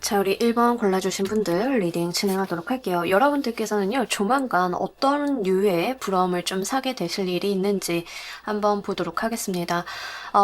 자, 우리 1번 골라주신 분들 리딩 진행하도록 할게요. 여러분들께서는요, 조만간 어떤 류의 부러움을 좀 사게 되실 일이 있는지 한번 보도록 하겠습니다.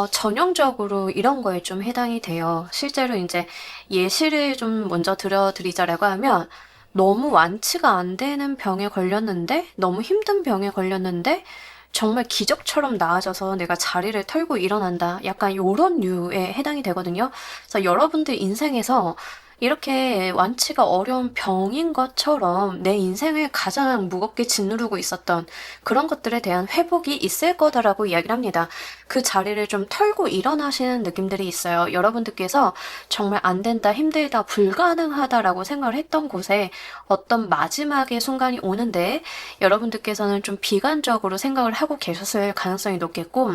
전형적으로 이런 거에 좀 해당이 돼요. 실제로 이제 예시를 좀 먼저 들어드리자라고 하면, 너무 완치가 안 되는 병에 걸렸는데, 너무 힘든 병에 걸렸는데, 정말 기적처럼 나아져서 내가 자리를 털고 일어난다. 약간 요런 류에 해당이 되거든요. 그래서 여러분들 인생에서 이렇게 완치가 어려운 병인 것처럼 내 인생을 가장 무겁게 짓누르고 있었던 그런 것들에 대한 회복이 있을 거다라고 이야기를 합니다. 그 자리를 좀 털고 일어나시는 느낌들이 있어요. 여러분들께서 정말 안 된다, 힘들다, 불가능하다라고 생각을 했던 곳에 어떤 마지막의 순간이 오는데 여러분들께서는 좀 비관적으로 생각을 하고 계셨을 가능성이 높겠고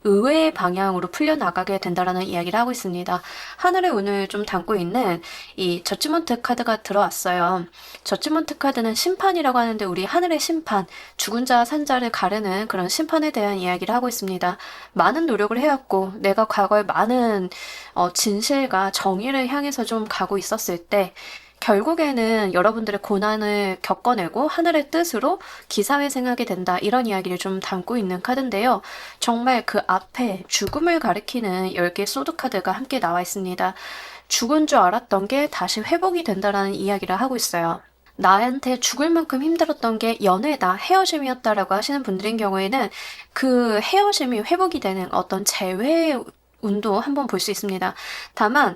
의외의 방향으로 풀려나가게 된다라는 이야기를 하고 있습니다. 하늘의 운을 좀 담고 있는 이 저지먼트 카드가 들어왔어요. 저지먼트 카드는 심판이라고 하는데 우리 하늘의 심판, 죽은 자와 산 자를 가르는 그런 심판에 대한 이야기를 하고 있습니다. 많은 노력을 해왔고 내가 과거에 많은 진실과 정의를 향해서 좀 가고 있었을 때 결국에는 여러분들의 고난을 겪어내고 하늘의 뜻으로 기사회생하게 된다. 이런 이야기를 좀 담고 있는 카드인데요. 정말 그 앞에 죽음을 가리키는 10개의 소드 카드가 함께 나와 있습니다. 죽은 줄 알았던 게 다시 회복이 된다라는 이야기를 하고 있어요. 나한테 죽을 만큼 힘들었던 게 연애다, 헤어짐이었다라고 하시는 분들인 경우에는 그 헤어짐이 회복이 되는 어떤 재회의 운도 한번 볼 수 있습니다. 다만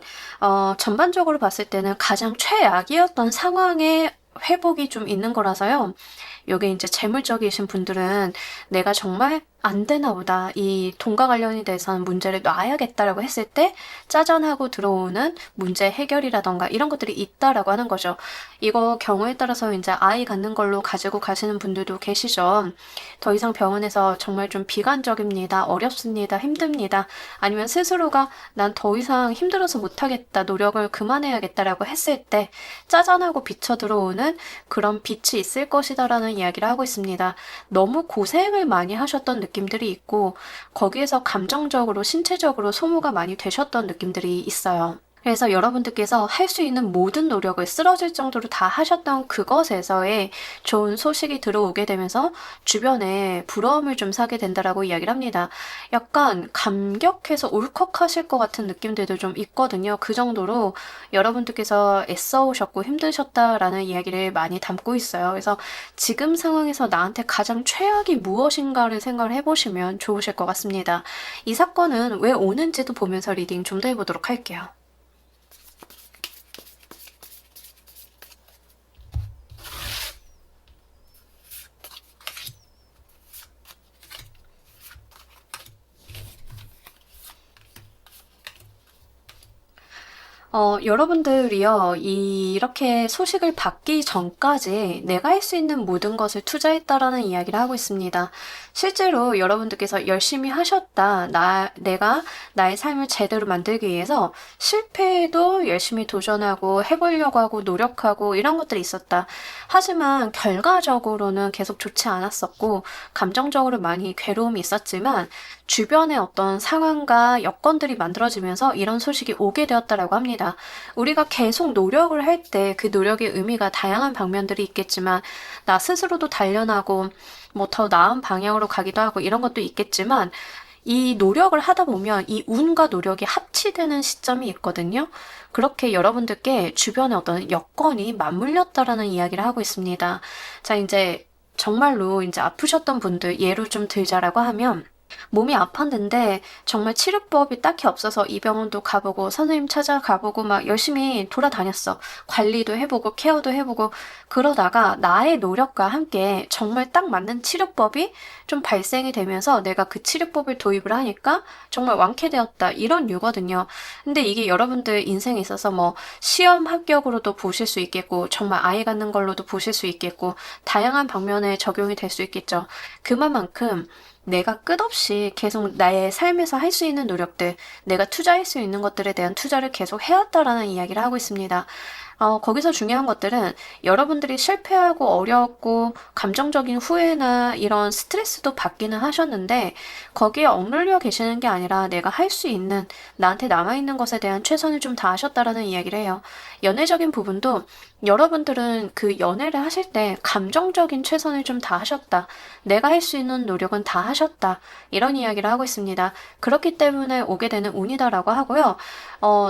전반적으로 봤을 때는 가장 최악이었던 상황의 회복이 좀 있는 거라서요. 여기 이제 재물적이신 분들은 내가 정말 안 되나 보다. 이 돈과 관련이 돼서는 문제를 놔야겠다라고 했을 때 짜잔 하고 들어오는 문제 해결이라던가 이런 것들이 있다라고 하는 거죠. 이거 경우에 따라서 이제 아이 갖는 걸로 가지고 가시는 분들도 계시죠. 더 이상 병원에서 정말 좀 비관적입니다. 어렵습니다. 힘듭니다. 아니면 스스로가 난 더 이상 힘들어서 못하겠다. 노력을 그만해야겠다라고 했을 때 짜잔 하고 비쳐 들어오는 그런 빛이 있을 것이다라는 이야기를 하고 있습니다. 너무 고생을 많이 하셨던 느낌들이 있고 거기에서 감정적으로 신체적으로 소모가 많이 되셨던 느낌들이 있어요. 그래서 여러분들께서 할 수 있는 모든 노력을 쓰러질 정도로 다 하셨던 그것에서의 좋은 소식이 들어오게 되면서 주변에 부러움을 좀 사게 된다라고 이야기를 합니다. 약간 감격해서 울컥하실 것 같은 느낌들도 좀 있거든요. 그 정도로 여러분들께서 애써오셨고 힘드셨다라는 이야기를 많이 담고 있어요. 그래서 지금 상황에서 나한테 가장 최악이 무엇인가를 생각을 해보시면 좋으실 것 같습니다. 이 사건은 왜 오는지도 보면서 리딩 좀 더 해보도록 할게요. 여러분들이요, 이렇게 소식을 받기 전까지 내가 할 수 있는 모든 것을 투자했다라는 이야기를 하고 있습니다. 실제로 여러분들께서 열심히 하셨다, 내가 나의 삶을 제대로 만들기 위해서 실패에도 열심히 도전하고 해보려고 하고 노력하고 이런 것들이 있었다. 하지만 결과적으로는 계속 좋지 않았었고, 감정적으로 많이 괴로움이 있었지만, 주변의 어떤 상황과 여건들이 만들어지면서 이런 소식이 오게 되었다라고 합니다. 우리가 계속 노력을 할 때 그 노력의 의미가 다양한 방면들이 있겠지만 나 스스로도 단련하고 뭐 더 나은 방향으로 가기도 하고 이런 것도 있겠지만 이 노력을 하다 보면 이 운과 노력이 합치되는 시점이 있거든요. 그렇게 여러분들께 주변의 어떤 여건이 맞물렸다라는 이야기를 하고 있습니다. 자, 이제 정말로 이제 아프셨던 분들 예로 좀 들자라고 하면 몸이 아팠는데 정말 치료법이 딱히 없어서 이 병원도 가보고 선생님 찾아가보고 막 열심히 돌아다녔어. 관리도 해보고 케어도 해보고 그러다가 나의 노력과 함께 정말 딱 맞는 치료법이 좀 발생이 되면서 내가 그 치료법을 도입을 하니까 정말 완쾌되었다. 이런 류거든요. 근데 이게 여러분들 인생에 있어서 뭐 시험 합격으로도 보실 수 있겠고 정말 아이 갖는 걸로도 보실 수 있겠고 다양한 방면에 적용이 될 수 있겠죠. 그만큼 내가 끝없이 계속 나의 삶에서 할 수 있는 노력들, 내가 투자할 수 있는 것들에 대한 투자를 계속 해왔다라는 이야기를 하고 있습니다. 거기서 중요한 것들은 여러분들이 실패하고 어려웠고 감정적인 후회나 이런 스트레스도 받기는 하셨는데 거기에 억눌려 계시는 게 아니라 내가 할 수 있는 나한테 남아있는 것에 대한 최선을 좀 다하셨다라는 이야기를 해요. 연애적인 부분도 여러분들은 그 연애를 하실 때 감정적인 최선을 좀 다하셨다. 내가 할 수 있는 노력은 다 하셨다. 이런 이야기를 하고 있습니다. 그렇기 때문에 오게 되는 운이다라고 하고요.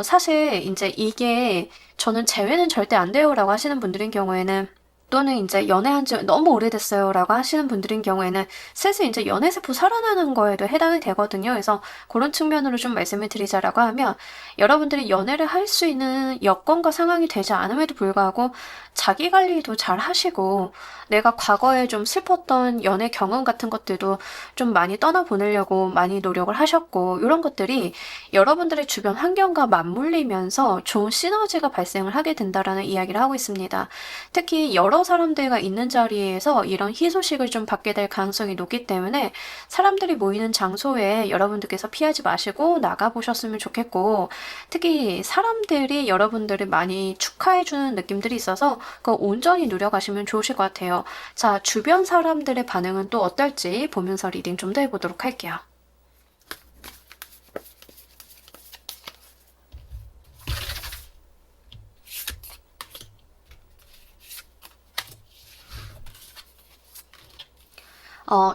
사실 이제 이게 저는 재회는 절대 안 돼요라고 하시는 분들인 경우에는 또는 이제 연애한 지 너무 오래됐어요라고 하시는 분들인 경우에는 슬슬 이제 연애세포 살아나는 거에도 해당이 되거든요. 그래서 그런 측면으로 좀 말씀을 드리자라고 하면 여러분들이 연애를 할 수 있는 여건과 상황이 되지 않음에도 불구하고 자기 관리도 잘 하시고 내가 과거에 좀 슬펐던 연애 경험 같은 것들도 좀 많이 떠나보내려고 많이 노력을 하셨고 이런 것들이 여러분들의 주변 환경과 맞물리면서 좋은 시너지가 발생을 하게 된다라는 이야기를 하고 있습니다. 특히 여러 사람들과 있는 자리에서 이런 희소식을 좀 받게 될 가능성이 높기 때문에 사람들이 모이는 장소에 여러분들께서 피하지 마시고 나가보셨으면 좋겠고 특히 사람들이 여러분들을 많이 축하해주는 느낌들이 있어서 그거 온전히 누려가시면 좋으실 것 같아요. 자, 주변 사람들의 반응은 또 어떨지 보면서 리딩 좀 더 해보도록 할게요.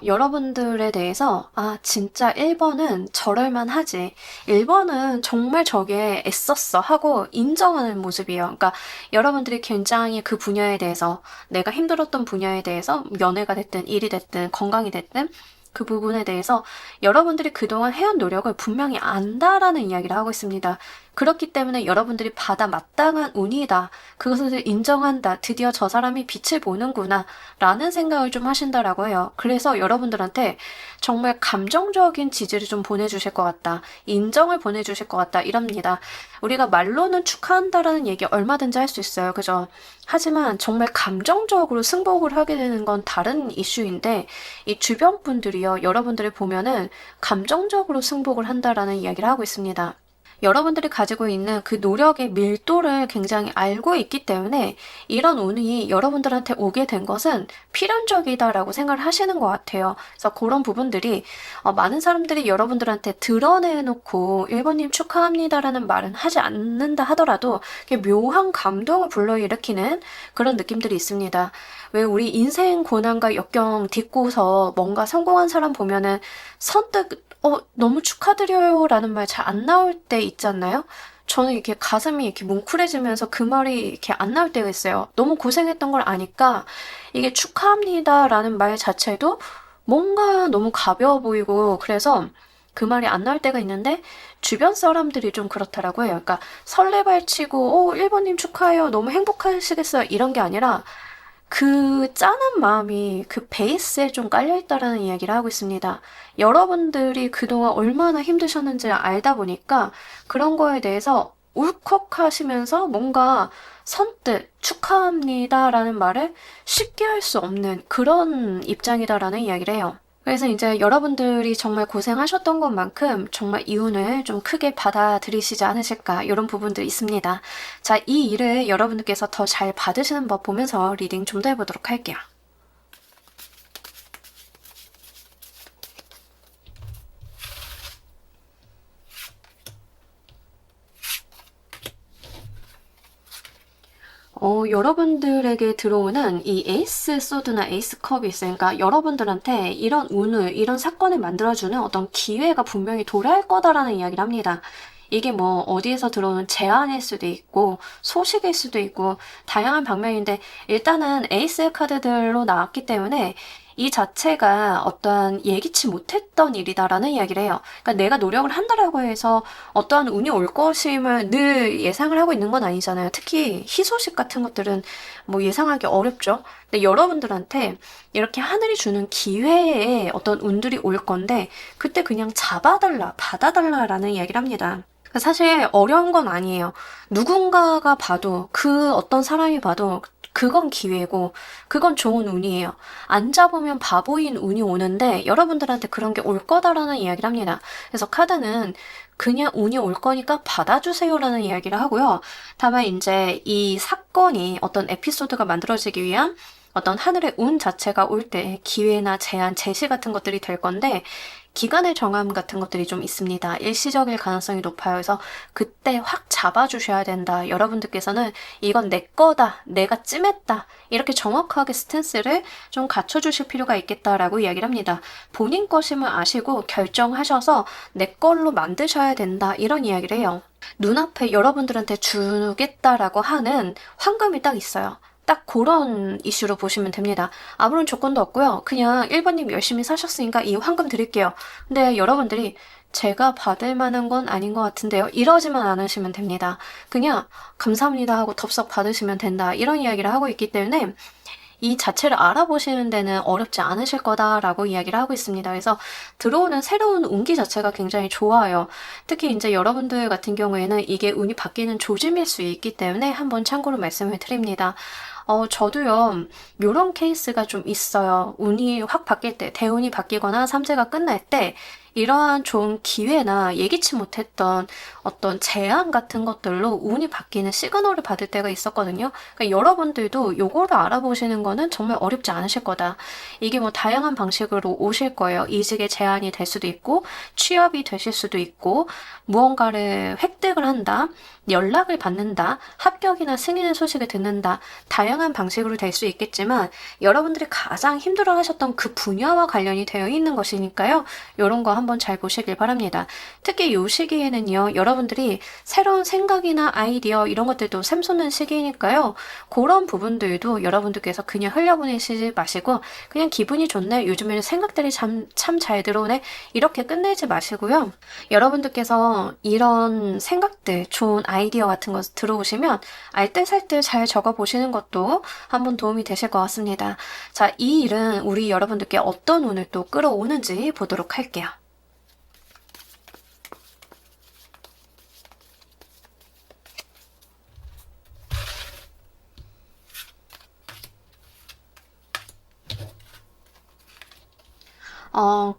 여러분들에 대해서, 진짜 1번은 저럴만 하지. 1번은 정말 저게 애썼어 하고 인정하는 모습이에요. 그러니까 여러분들이 굉장히 그 분야에 대해서, 내가 힘들었던 분야에 대해서, 연애가 됐든, 일이 됐든, 건강이 됐든, 그 부분에 대해서 여러분들이 그동안 해온 노력을 분명히 안다라는 이야기를 하고 있습니다. 그렇기 때문에 여러분들이 받아 마땅한 운이다. 그것을 인정한다. 드디어 저 사람이 빛을 보는구나. 라는 생각을 좀 하신다라고 해요. 그래서 여러분들한테 정말 감정적인 지지를 좀 보내주실 것 같다. 인정을 보내주실 것 같다. 이럽니다. 우리가 말로는 축하한다라는 얘기 얼마든지 할 수 있어요. 그죠? 하지만 정말 감정적으로 승복을 하게 되는 건 다른 이슈인데 이 주변 분들이요. 여러분들을 보면은 감정적으로 승복을 한다라는 이야기를 하고 있습니다. 여러분들이 가지고 있는 그 노력의 밀도를 굉장히 알고 있기 때문에 이런 운이 여러분들한테 오게 된 것은 필연적이다라고 생각을 하시는 것 같아요. 그래서 그런 부분들이 많은 사람들이 여러분들한테 드러내놓고 1번님 축하합니다라는 말은 하지 않는다 하더라도 묘한 감동을 불러일으키는 그런 느낌들이 있습니다. 왜 우리 인생 고난과 역경 딛고서 뭔가 성공한 사람 보면은 선뜻 너무 축하드려요 라는 말 잘 안 나올 때 있지 않나요? 저는 이렇게 가슴이 이렇게 뭉클해지면서 그 말이 이렇게 안 나올 때가 있어요. 너무 고생했던 걸 아니까 이게 축하합니다 라는 말 자체도 뭔가 너무 가벼워 보이고 그래서 그 말이 안 나올 때가 있는데 주변 사람들이 좀 그렇더라고요. 그러니까 설레발치고 1번님 축하해요. 너무 행복하시겠어요. 이런 게 아니라 그 짠한 마음이 그 베이스에 좀 깔려있다라는 이야기를 하고 있습니다. 여러분들이 그동안 얼마나 힘드셨는지 알다 보니까 그런 거에 대해서 울컥하시면서 뭔가 선뜻 축하합니다라는 말을 쉽게 할 수 없는 그런 입장이다라는 이야기를 해요. 그래서 이제 여러분들이 정말 고생하셨던 것만큼 정말 이윤을 좀 크게 받아들이시지 않으실까 이런 부분들이 있습니다. 자, 이 일을 여러분들께서 더 잘 받으시는 법 보면서 리딩 좀 더 해보도록 할게요. 여러분들에게 들어오는 이 에이스 소드나 에이스 컵이 있어요. 그러니까 여러분들한테 이런 운을, 이런 사건을 만들어주는 어떤 기회가 분명히 도래할 거다라는 이야기를 합니다. 이게 뭐 어디에서 들어오는 제안일 수도 있고 소식일 수도 있고 다양한 방면인데 일단은 에이스 카드들로 나왔기 때문에 이 자체가 어떠한 예기치 못했던 일이다라는 이야기를 해요. 그러니까 내가 노력을 한다라고 해서 어떠한 운이 올 것임을 늘 예상을 하고 있는 건 아니잖아요. 특히 희소식 같은 것들은 뭐 예상하기 어렵죠. 근데 여러분들한테 이렇게 하늘이 주는 기회에 어떤 운들이 올 건데 그때 그냥 잡아달라, 받아달라라는 이야기를 합니다. 사실 어려운 건 아니에요. 누군가가 봐도 그 어떤 사람이 봐도 그건 기회고 그건 좋은 운이에요. 안 잡으면 바보인 운이 오는데 여러분들한테 그런 게 올 거다라는 이야기를 합니다. 그래서 카드는 그냥 운이 올 거니까 받아주세요라는 이야기를 하고요. 다만 이제 이 사건이 어떤 에피소드가 만들어지기 위한 어떤 하늘의 운 자체가 올 때 기회나 제한, 제시 같은 것들이 될 건데 기간의 정함 같은 것들이 좀 있습니다. 일시적일 가능성이 높아요. 그래서 그때 확 잡아주셔야 된다. 여러분들께서는 이건 내 거다. 내가 찜했다. 이렇게 정확하게 스탠스를 좀 갖춰주실 필요가 있겠다라고 이야기를 합니다. 본인 것임을 아시고 결정하셔서 내 걸로 만드셔야 된다. 이런 이야기를 해요. 눈앞에 여러분들한테 주겠다라고 하는 황금이 딱 있어요. 딱 그런 이슈로 보시면 됩니다. 아무런 조건도 없고요. 그냥 1번님 열심히 사셨으니까 이 황금 드릴게요. 근데 여러분들이 제가 받을 만한 건 아닌 것 같은데요. 이러지만 않으시면 됩니다. 그냥 감사합니다 하고 덥석 받으시면 된다. 이런 이야기를 하고 있기 때문에 이 자체를 알아보시는 데는 어렵지 않으실 거다라고 이야기를 하고 있습니다. 그래서 들어오는 새로운 운기 자체가 굉장히 좋아요. 특히 이제 여러분들 같은 경우에는 이게 운이 바뀌는 조짐일 수 있기 때문에 한번 참고로 말씀을 드립니다. 저도요, 요런 케이스가 좀 있어요. 운이 확 바뀔 때, 대운이 바뀌거나 삼재가 끝날 때, 이러한 좋은 기회나 예기치 못했던 어떤 제안 같은 것들로 운이 바뀌는 시그널을 받을 때가 있었거든요. 그러니까 여러분들도 요거를 알아보시는 거는 정말 어렵지 않으실 거다. 이게 뭐 다양한 방식으로 오실 거예요. 이직의 제안이 될 수도 있고, 취업이 되실 수도 있고, 무언가를 획득을 한다. 연락을 받는다, 합격이나 승인의 소식을 듣는다, 다양한 방식으로 될 수 있겠지만 여러분들이 가장 힘들어 하셨던 그 분야와 관련이 되어 있는 것이니까요. 이런 거 한번 잘 보시길 바랍니다. 특히 이 시기에는요, 여러분들이 새로운 생각이나 아이디어 이런 것들도 샘솟는 시기니까요. 그런 부분들도 여러분들께서 그냥 흘려보내시지 마시고 그냥 기분이 좋네, 요즘에는 생각들이 참 잘 들어오네, 이렇게 끝내지 마시고요. 여러분들께서 이런 생각들, 좋은 아이디어 같은 것 들어오시면 알뜰살뜰 잘 적어보시는 것도 한번 도움이 되실 것 같습니다. 자, 이 일은 우리 여러분들께 어떤 운을 또 끌어오는지 보도록 할게요.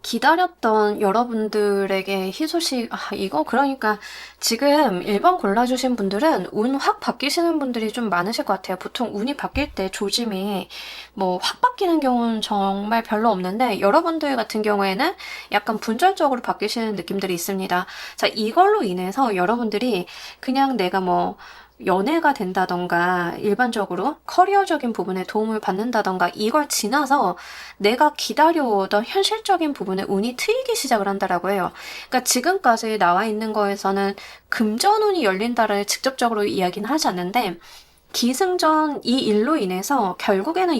기다렸던 여러분들에게 희소식, 이거 그러니까 지금 1번 골라주신 분들은 운 확 바뀌시는 분들이 좀 많으실 것 같아요. 보통 운이 바뀔 때 조짐이 뭐 확 바뀌는 경우는 정말 별로 없는데 여러분들 같은 경우에는 약간 분절적으로 바뀌시는 느낌들이 있습니다. 자, 이걸로 인해서 여러분들이 그냥 내가 뭐 연애가 된다던가 일반적으로 커리어적인 부분에 도움을 받는다던가 이걸 지나서 내가 기다려오던 현실적인 부분에 운이 트이기 시작을 한다라고 해요. 그러니까 지금까지 나와 있는 거에서는 금전운이 열린다를 직접적으로 이야기는 하지 않는데 기승전 이 일로 인해서 결국에는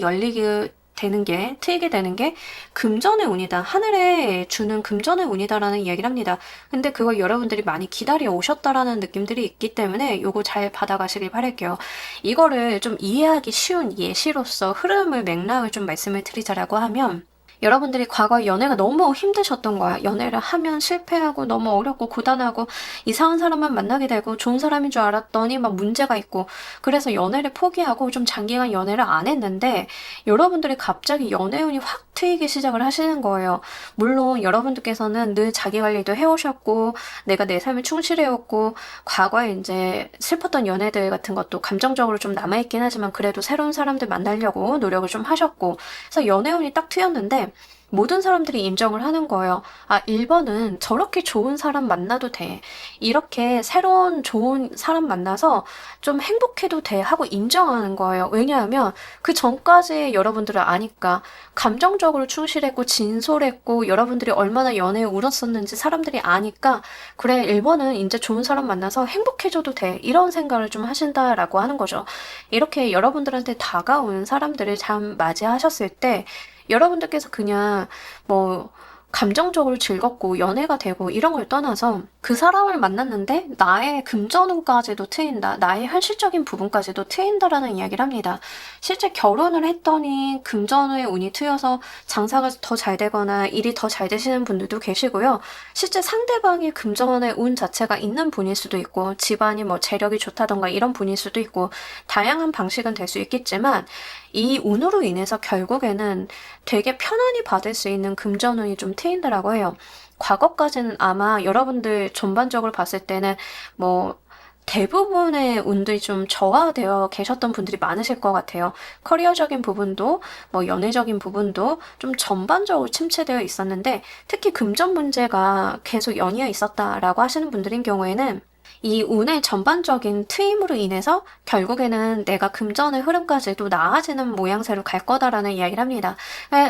트이게 되는 게 금전의 운이다. 하늘에 주는 금전의 운이다라는 이야기를 합니다. 근데 그걸 여러분들이 많이 기다려 오셨다라는 느낌들이 있기 때문에 요거 잘 받아가시길 바랄게요. 이거를 좀 이해하기 쉬운 예시로서 흐름을 맥락을 좀 말씀을 드리자라고 하면 여러분들이 과거 연애가 너무 힘드셨던 거야. 연애를 하면 실패하고 너무 어렵고 고단하고 이상한 사람만 만나게 되고 좋은 사람인 줄 알았더니 막 문제가 있고 그래서 연애를 포기하고 좀 장기간 연애를 안 했는데 여러분들이 갑자기 연애운이 확 트이기 시작을 하시는 거예요. 물론 여러분들께서는 늘 자기 관리도 해오셨고 내가 내 삶에 충실해왔고 과거에 이제 슬펐던 연애들 같은 것도 감정적으로 좀 남아있긴 하지만 그래도 새로운 사람들 만나려고 노력을 좀 하셨고 그래서 연애운이 딱 트였는데 모든 사람들이 인정을 하는 거예요. 1번은 저렇게 좋은 사람 만나도 돼. 이렇게 새로운 좋은 사람 만나서 좀 행복해도 돼 하고 인정하는 거예요. 왜냐하면 그 전까지 여러분들을 아니까 감정적으로 충실했고 진솔했고 여러분들이 얼마나 연애에 울었었는지 사람들이 아니까 그래 1번은 이제 좋은 사람 만나서 행복해져도 돼. 이런 생각을 좀 하신다라고 하는 거죠. 이렇게 여러분들한테 다가오는 사람들을 참 맞이하셨을 때 여러분들께서 그냥 뭐 감정적으로 즐겁고 연애가 되고 이런 걸 떠나서 그 사람을 만났는데 나의 금전운까지도 트인다, 나의 현실적인 부분까지도 트인다라는 이야기를 합니다. 실제 결혼을 했더니 금전의 운이 트여서 장사가 더 잘 되거나 일이 더 잘 되시는 분들도 계시고요. 실제 상대방이 금전의 운 자체가 있는 분일 수도 있고 집안이 뭐 재력이 좋다던가 이런 분일 수도 있고 다양한 방식은 될 수 있겠지만 이 운으로 인해서 결국에는 되게 편안히 받을 수 있는 금전운이 좀 트인다라고 해요. 과거까지는 아마 여러분들 전반적으로 봤을 때는 뭐 대부분의 운들이 좀 저하되어 계셨던 분들이 많으실 것 같아요. 커리어적인 부분도 뭐 연애적인 부분도 좀 전반적으로 침체되어 있었는데 특히 금전 문제가 계속 연이어 있었다라고 하시는 분들인 경우에는 이 운의 전반적인 트임으로 인해서 결국에는 내가 금전의 흐름까지도 나아지는 모양새로 갈 거다라는 이야기를 합니다.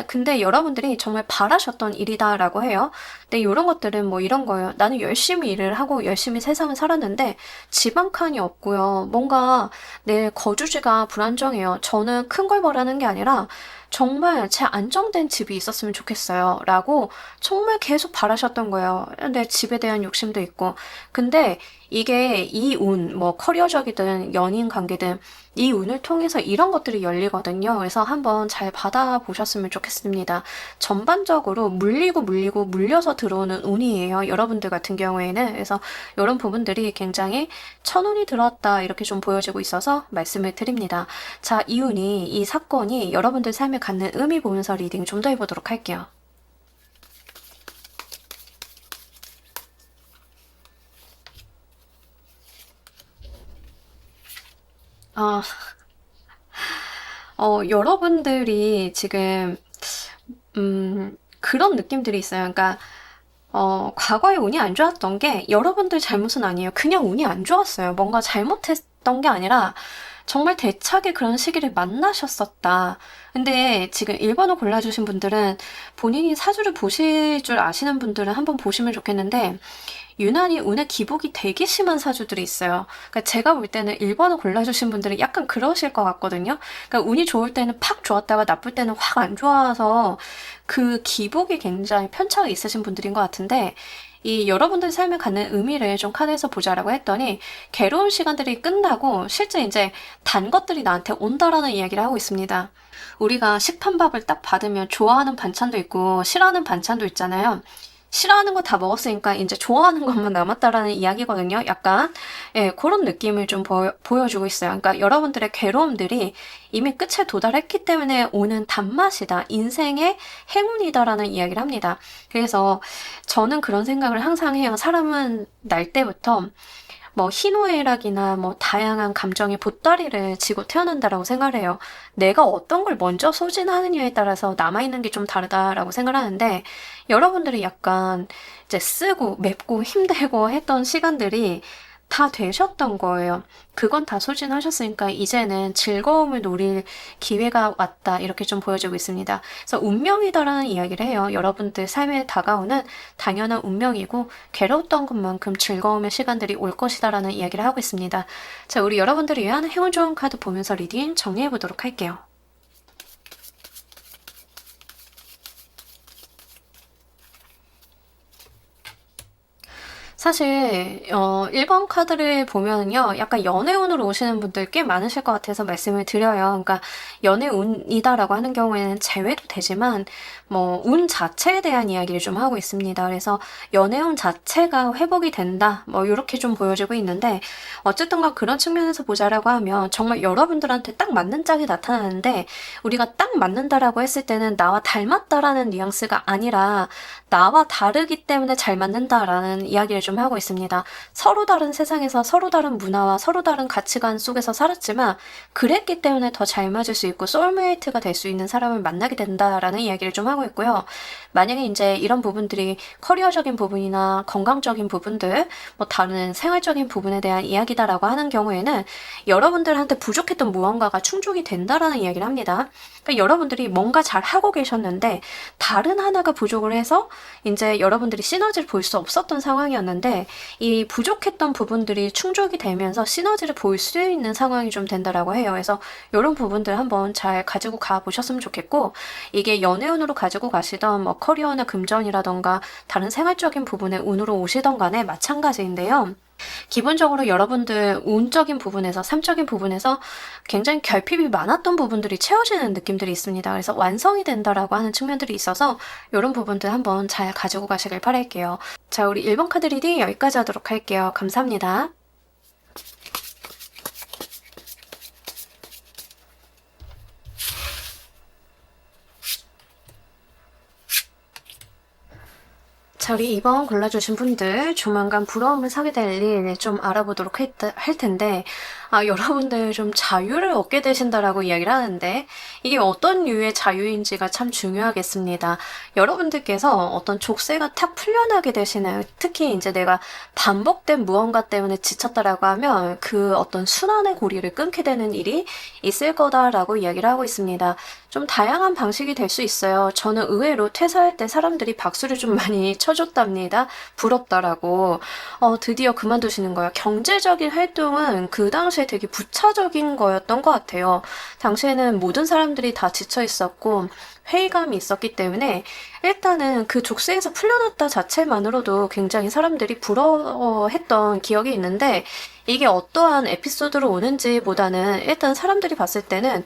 근데 여러분들이 정말 바라셨던 일이다라고 해요. 근데 이런 것들은 뭐 이런 거예요. 나는 열심히 일을 하고 열심히 세상을 살았는데 집 한 칸이 없고요. 뭔가 내 거주지가 불안정해요. 저는 큰 걸 바라는 게 아니라 정말 제 안정된 집이 있었으면 좋겠어요. 라고 정말 계속 바라셨던 거예요. 내 집에 대한 욕심도 있고. 근데 이게 이 운, 뭐 커리어적이든 연인 관계든 이 운을 통해서 이런 것들이 열리거든요. 그래서 한번 잘 받아보셨으면 좋겠습니다. 전반적으로 물리고 물려서 들어오는 운이에요. 여러분들 같은 경우에는. 그래서 이런 부분들이 굉장히 천운이 들어왔다 이렇게 좀 보여지고 있어서 말씀을 드립니다. 자, 이 운이, 이 사건이 여러분들 삶에 갖는 의미 보면서 리딩 좀 더 해보도록 할게요. 아, 여러분들이 지금 그런 느낌들이 있어요. 그러니까 과거에 운이 안 좋았던 게 여러분들 잘못은 아니에요. 그냥 운이 안 좋았어요. 뭔가 잘못했던 게 아니라 정말 대차게 그런 시기를 만나셨었다. 근데 지금 1번을 골라주신 분들은 본인이 사주를 보실 줄 아시는 분들은 한번 보시면 좋겠는데 유난히 운의 기복이 되게 심한 사주들이 있어요. 그러니까 제가 볼 때는 1번을 골라주신 분들은 약간 그러실 것 같거든요. 그러니까 운이 좋을 때는 팍 좋았다가 나쁠 때는 확 안 좋아서 그 기복이 굉장히 편차가 있으신 분들인 것 같은데 이 여러분들 삶에 갖는 의미를 좀 카드에서 보자라고 했더니 괴로운 시간들이 끝나고 실제 이제 단 것들이 나한테 온다라는 이야기를 하고 있습니다. 우리가 식판밥을 딱 받으면 좋아하는 반찬도 있고 싫어하는 반찬도 있잖아요. 싫어하는 거 다 먹었으니까 이제 좋아하는 것만 남았다라는 이야기거든요. 약간 예, 그런 느낌을 좀 보여주고 있어요. 그러니까 여러분들의 괴로움들이 이미 끝에 도달했기 때문에 오는 단맛이다. 인생의 행운이다라는 이야기를 합니다. 그래서 저는 그런 생각을 항상 해요. 사람은 날 때부터 뭐 희노애락이나 뭐 다양한 감정의 보따리를 지고 태어난다라고 생각을 해요. 내가 어떤 걸 먼저 소진하느냐에 따라서 남아있는 게 좀 다르다라고 생각을 하는데 여러분들이 약간 이제 쓰고 맵고 힘들고 했던 시간들이 다 되셨던 거예요. 그건 다 소진하셨으니까 이제는 즐거움을 누릴 기회가 왔다 이렇게 좀 보여지고 있습니다. 그래서 운명이다라는 이야기를 해요. 여러분들 삶에 다가오는 당연한 운명이고 괴로웠던 것만큼 즐거움의 시간들이 올 것이다라는 이야기를 하고 있습니다. 자, 우리 여러분들을 위한 행운 좋은 카드 보면서 리딩 정리해 보도록 할게요. 사실 1번 카드를 보면은요. 약간 연애운으로 오시는 분들 꽤 많으실 것 같아서 말씀을 드려요. 그러니까 연애운이다라고 하는 경우에는 제외도 되지만 뭐 운 자체에 대한 이야기를 좀 하고 있습니다. 그래서 연애운 자체가 회복이 된다. 뭐 이렇게 좀 보여지고 있는데 어쨌든 간 그런 측면에서 보자라고 하면 정말 여러분들한테 딱 맞는 짝이 나타나는데 우리가 딱 맞는다라고 했을 때는 나와 닮았다라는 뉘앙스가 아니라 나와 다르기 때문에 잘 맞는다라는 이야기를 좀 하고 있습니다. 서로 다른 세상에서 서로 다른 문화와 서로 다른 가치관 속에서 살았지만 그랬기 때문에 더 잘 맞을 수 있고 소울메이트가 될 수 있는 사람을 만나게 된다라는 이야기를 좀 하고 있고요. 만약에 이제 이런 부분들이 커리어적인 부분이나 건강적인 부분들, 뭐 다른 생활적인 부분에 대한 이야기다라고 하는 경우에는 여러분들한테 부족했던 무언가가 충족이 된다라는 이야기를 합니다. 그러니까 여러분들이 뭔가 잘 하고 계셨는데 다른 하나가 부족을 해서 이제 여러분들이 시너지를 볼 수 없었던 상황이었는데 이 부족했던 부분들이 충족이 되면서 시너지를 볼 수 있는 상황이 좀 된다라고 해요. 그래서 이런 부분들 한번 한번 잘 가지고 가 보셨으면 좋겠고, 이게 연애운으로 가지고 가시던 뭐 커리어나 금전이라던가 다른 생활적인 부분에 운으로 오시던 간에 마찬가지인데요. 기본적으로 여러분들 운적인 부분에서, 삶적인 부분에서 굉장히 결핍이 많았던 부분들이 채워지는 느낌들이 있습니다. 그래서 완성이 된다라고 하는 측면들이 있어서 이런 부분들 한번 잘 가지고 가시길 바랄게요. 자, 우리 1번 카드 리딩 여기까지 하도록 할게요. 감사합니다. 자, 우리 2번 골라주신 분들 조만간 부러움을 사게 될 일 좀 알아보도록 할 텐데, 여러분들 좀 자유를 얻게 되신다라고 이야기를 하는데, 이게 어떤 류의 자유인지가 참 중요하겠습니다. 여러분들께서 어떤 족쇄가 탁 풀려나게 되시는, 특히 이제 내가 반복된 무언가 때문에 지쳤다라고 하면 그 어떤 순환의 고리를 끊게 되는 일이 있을 거다라고 이야기를 하고 있습니다. 좀 다양한 방식이 될 수 있어요. 저는 의외로 퇴사할 때 사람들이 박수를 좀 많이 쳐줬답니다. 부럽다라고. 드디어 그만두시는 거예요. 경제적인 활동은 그 당시에 되게 부차적인 거였던 것 같아요. 당시에는 모든 사람들이 다 지쳐 있었고 회의감이 있었기 때문에 일단은 그 족쇄에서 풀려났다 자체만으로도 굉장히 사람들이 부러워했던 기억이 있는데, 이게 어떠한 에피소드로 오는지 보다는 일단 사람들이 봤을 때는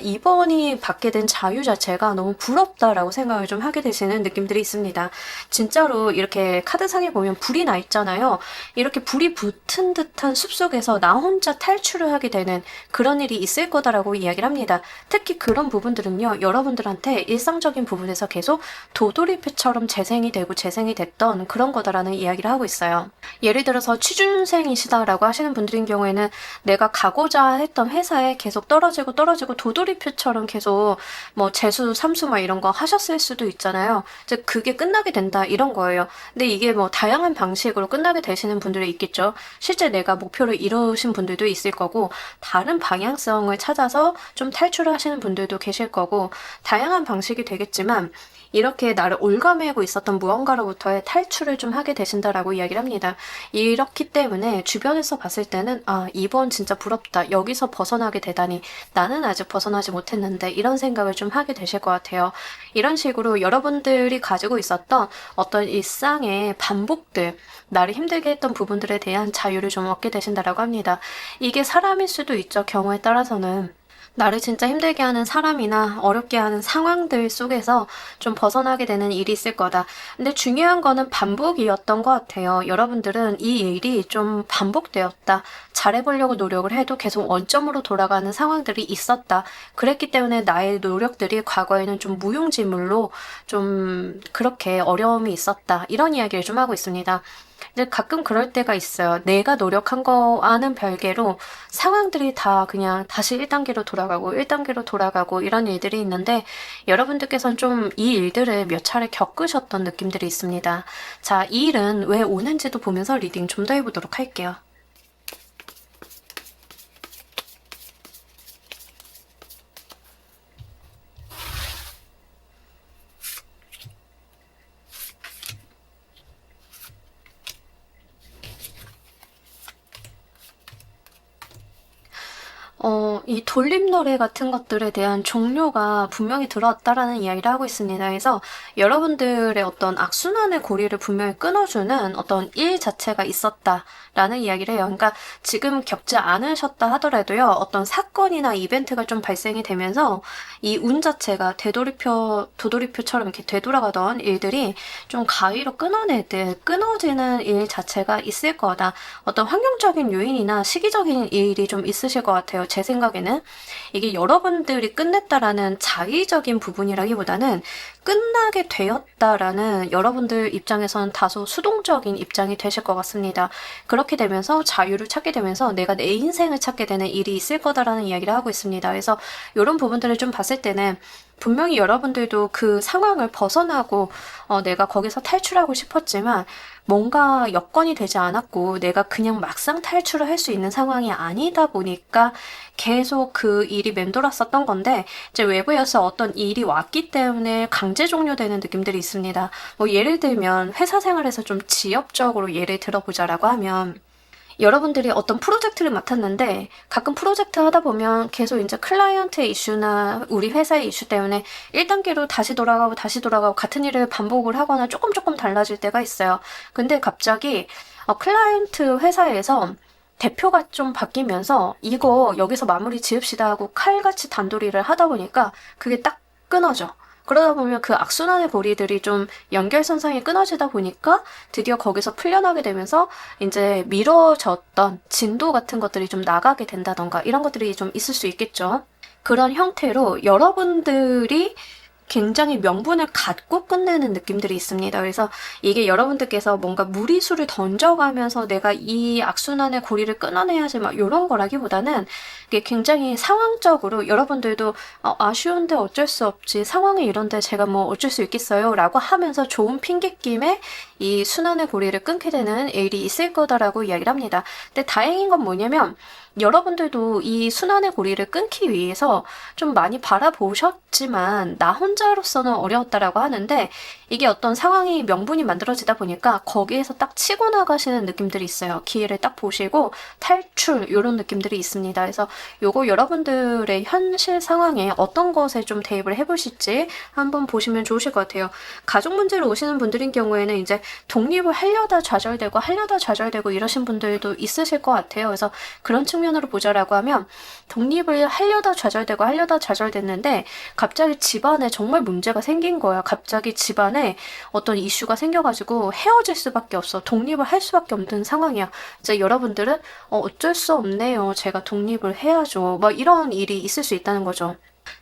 이번이 받게 된 자유 자체가 너무 부럽다라고 생각을 좀 하게 되시는 느낌들이 있습니다. 진짜로 이렇게 카드상에 보면 불이 나 있잖아요. 이렇게 불이 붙은 듯한 숲속에서 나 혼자 탈출을 하게 되는 그런 일이 있을 거다라고 이야기를 합니다. 특히 그런 부분들은요, 여러분들한테 일상적인 부분에서 계속 도돌이표처럼 재생이 되고 재생이 됐던 그런 거다라는 이야기를 하고 있어요. 예를 들어서 취준생이시다라고 하시는 분들인 경우에는 내가 가고자 했던 회사에 계속 떨어지고 도돌이표처럼 계속 뭐 재수, 삼수 막 이런 거 하셨을 수도 있잖아요. 즉 그게 끝나게 된다 이런 거예요. 근데 이게 뭐 다양한 방식으로 끝나게 되시는 분들이 있겠죠. 실제 내가 목표를 이루신 분들도 있을 거고, 다른 방향성을 찾아서 좀 탈출을 하시는 분들도 계실 거고, 다양한 방식이 되겠지만 이렇게 나를 올가매고 있었던 무언가로부터의 탈출을 좀 하게 되신다라고 이야기를 합니다. 이렇기 때문에 주변에서 봤을 때는 이번 진짜 부럽다. 여기서 벗어나게 되다니. 나는 아직 벗어나지 못했는데 이런 생각을 좀 하게 되실 것 같아요. 이런 식으로 여러분들이 가지고 있었던 어떤 일상의 반복들, 나를 힘들게 했던 부분들에 대한 자유를 좀 얻게 되신다라고 합니다. 이게 사람일 수도 있죠. 경우에 따라서는. 나를 진짜 힘들게 하는 사람이나 어렵게 하는 상황들 속에서 좀 벗어나게 되는 일이 있을 거다. 근데 중요한 거는 반복이었던 것 같아요. 여러분들은 이 일이 좀 반복되었다. 잘해보려고 노력을 해도 계속 원점으로 돌아가는 상황들이 있었다. 그랬기 때문에 나의 노력들이 과거에는 좀 무용지물로 좀 그렇게 어려움이 있었다. 이런 이야기를 좀 하고 있습니다. 근데 가끔 그럴 때가 있어요. 내가 노력한 거와는 별개로 상황들이 다 그냥 다시 1단계로 돌아가고 1단계로 돌아가고 이런 일들이 있는데, 여러분들께서는 좀 이 일들을 몇 차례 겪으셨던 느낌들이 있습니다. 자, 이 일은 왜 오는지도 보면서 리딩 좀 더 해보도록 할게요. 이 돌림 노래 같은 것들에 대한 종료가 분명히 들어왔다라는 이야기를 하고 있습니다. 그래서 여러분들의 어떤 악순환의 고리를 분명히 끊어주는 어떤 일 자체가 있었다라는 이야기를 해요. 그러니까 지금 겪지 않으셨다 하더라도요, 어떤 사건이나 이벤트가 좀 발생이 되면서 이 운 자체가 도돌이표처럼 이렇게 되돌아가던 일들이 좀 가위로 끊어지는 일 자체가 있을 거다. 어떤 환경적인 요인이나 시기적인 일이 좀 있으실 것 같아요. 제 생각에는 이게 여러분들이 끝냈다라는 자의적인 부분이라기보다는 끝나게 되었다라는 여러분들 입장에서는 다소 수동적인 입장이 되실 것 같습니다. 그렇게 되면서 자유를 찾게 되면서 내가 내 인생을 찾게 되는 일이 있을 거다라는 이야기를 하고 있습니다. 그래서 이런 부분들을 좀 봤을 때는 분명히 여러분들도 그 상황을 벗어나고 내가 거기서 탈출하고 싶었지만 뭔가 여건이 되지 않았고 내가 그냥 막상 탈출을 할 수 있는 상황이 아니다 보니까 계속 그 일이 맴돌았었던 건데, 이제 외부에서 어떤 일이 왔기 때문에 강제 종료되는 느낌들이 있습니다. 뭐 예를 들면 회사 생활에서 좀 지역적으로 예를 들어보자라고 하면, 여러분들이 어떤 프로젝트를 맡았는데 가끔 프로젝트 하다 보면 계속 이제 클라이언트의 이슈나 우리 회사의 이슈 때문에 1단계로 다시 돌아가고 다시 돌아가고 같은 일을 반복을 하거나 조금 달라질 때가 있어요. 근데 갑자기 클라이언트 회사에서 대표가 좀 바뀌면서 이거 여기서 마무리 지읍시다 하고 칼같이 단도리를 하다 보니까 그게 딱 끊어져. 그러다 보면 그 악순환의 고리들이 좀 연결선상이 끊어지다 보니까 드디어 거기서 풀려나게 되면서 이제 미뤄졌던 진도 같은 것들이 좀 나가게 된다던가 이런 것들이 좀 있을 수 있겠죠. 그런 형태로 여러분들이 굉장히 명분을 갖고 끝내는 느낌들이 있습니다. 그래서 이게 여러분들께서 뭔가 무리수를 던져가면서 내가 이 악순환의 고리를 끊어내야지 막 이런 거라기보다는 이게 굉장히 상황적으로 여러분들도 아쉬운데 어쩔 수 없지, 상황이 이런데 제가 뭐 어쩔 수 있겠어요 라고 하면서 좋은 핑계김에 이 순환의 고리를 끊게 되는 일이 있을 거다라고 이야기를 합니다. 근데 다행인 건 뭐냐면 여러분들도 이 순환의 고리를 끊기 위해서 좀 많이 바라보셨지만 나 혼자로서는 어려웠다라고 하는데 이게 어떤 상황이 명분이 만들어지다 보니까 거기에서 딱 치고 나가시는 느낌들이 있어요. 기회를 딱 보시고 탈출 이런 느낌들이 있습니다. 그래서 요거 여러분들의 현실 상황에 어떤 것에 좀 대입을 해보실지 한번 보시면 좋으실 것 같아요. 가족 문제로 오시는 분들인 경우에는 이제 독립을 하려다 좌절되고 이러신 분들도 있으실 것 같아요. 그래서 그런 측면으로 보자라고 하면 독립을 하려다 좌절됐는데 갑자기 집안에 정말 문제가 생긴 거야. 갑자기 집안에 어떤 이슈가 생겨가지고 헤어질 수밖에 없어. 독립을 할 수밖에 없는 상황이야. 이제 여러분들은 어쩔 수 없네요. 제가 독립을 해야죠. 막 이런 일이 있을 수 있다는 거죠.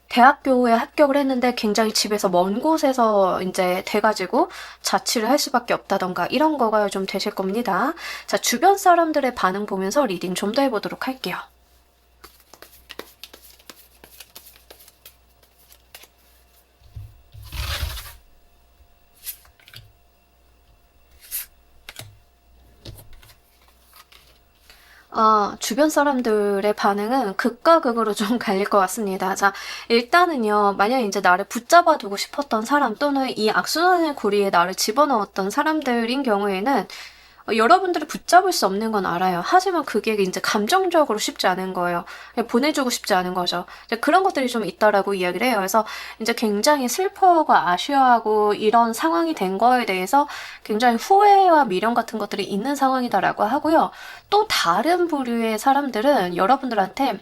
대학교에 합격을 했는데 굉장히 집에서 먼 곳에서 이제 돼가지고 자취를 할 수밖에 없다던가 이런 거가 좀 되실 겁니다. 자, 주변 사람들의 반응 보면서 리딩 좀 더 해보도록 할게요. 주변 사람들의 반응은 극과 극으로 좀 갈릴 것 같습니다. 자, 일단은요, 만약 이제 나를 붙잡아 두고 싶었던 사람 또는 이 악순환의 고리에 나를 집어넣었던 사람들인 경우에는 여러분들을 붙잡을 수 없는 건 알아요. 하지만 그게 이제 감정적으로 쉽지 않은 거예요. 그냥 보내주고 싶지 않은 거죠. 이제 그런 것들이 좀 있다라고 이야기를 해요. 그래서 이제 굉장히 슬퍼하고 아쉬워하고 이런 상황이 된 거에 대해서 굉장히 후회와 미련 같은 것들이 있는 상황이다라고 하고요. 또 다른 부류의 사람들은 여러분들한테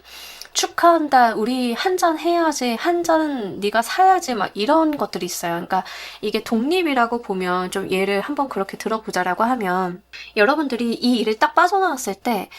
축하한다. 우리 한 잔 해야지. 한 잔 네가 사야지. 막 이런 것들이 있어요. 그러니까 이게 독립이라고 보면 좀 예를 한번 그렇게 들어보자라고 하면 여러분들이 이 일을 딱 빠져나왔을 때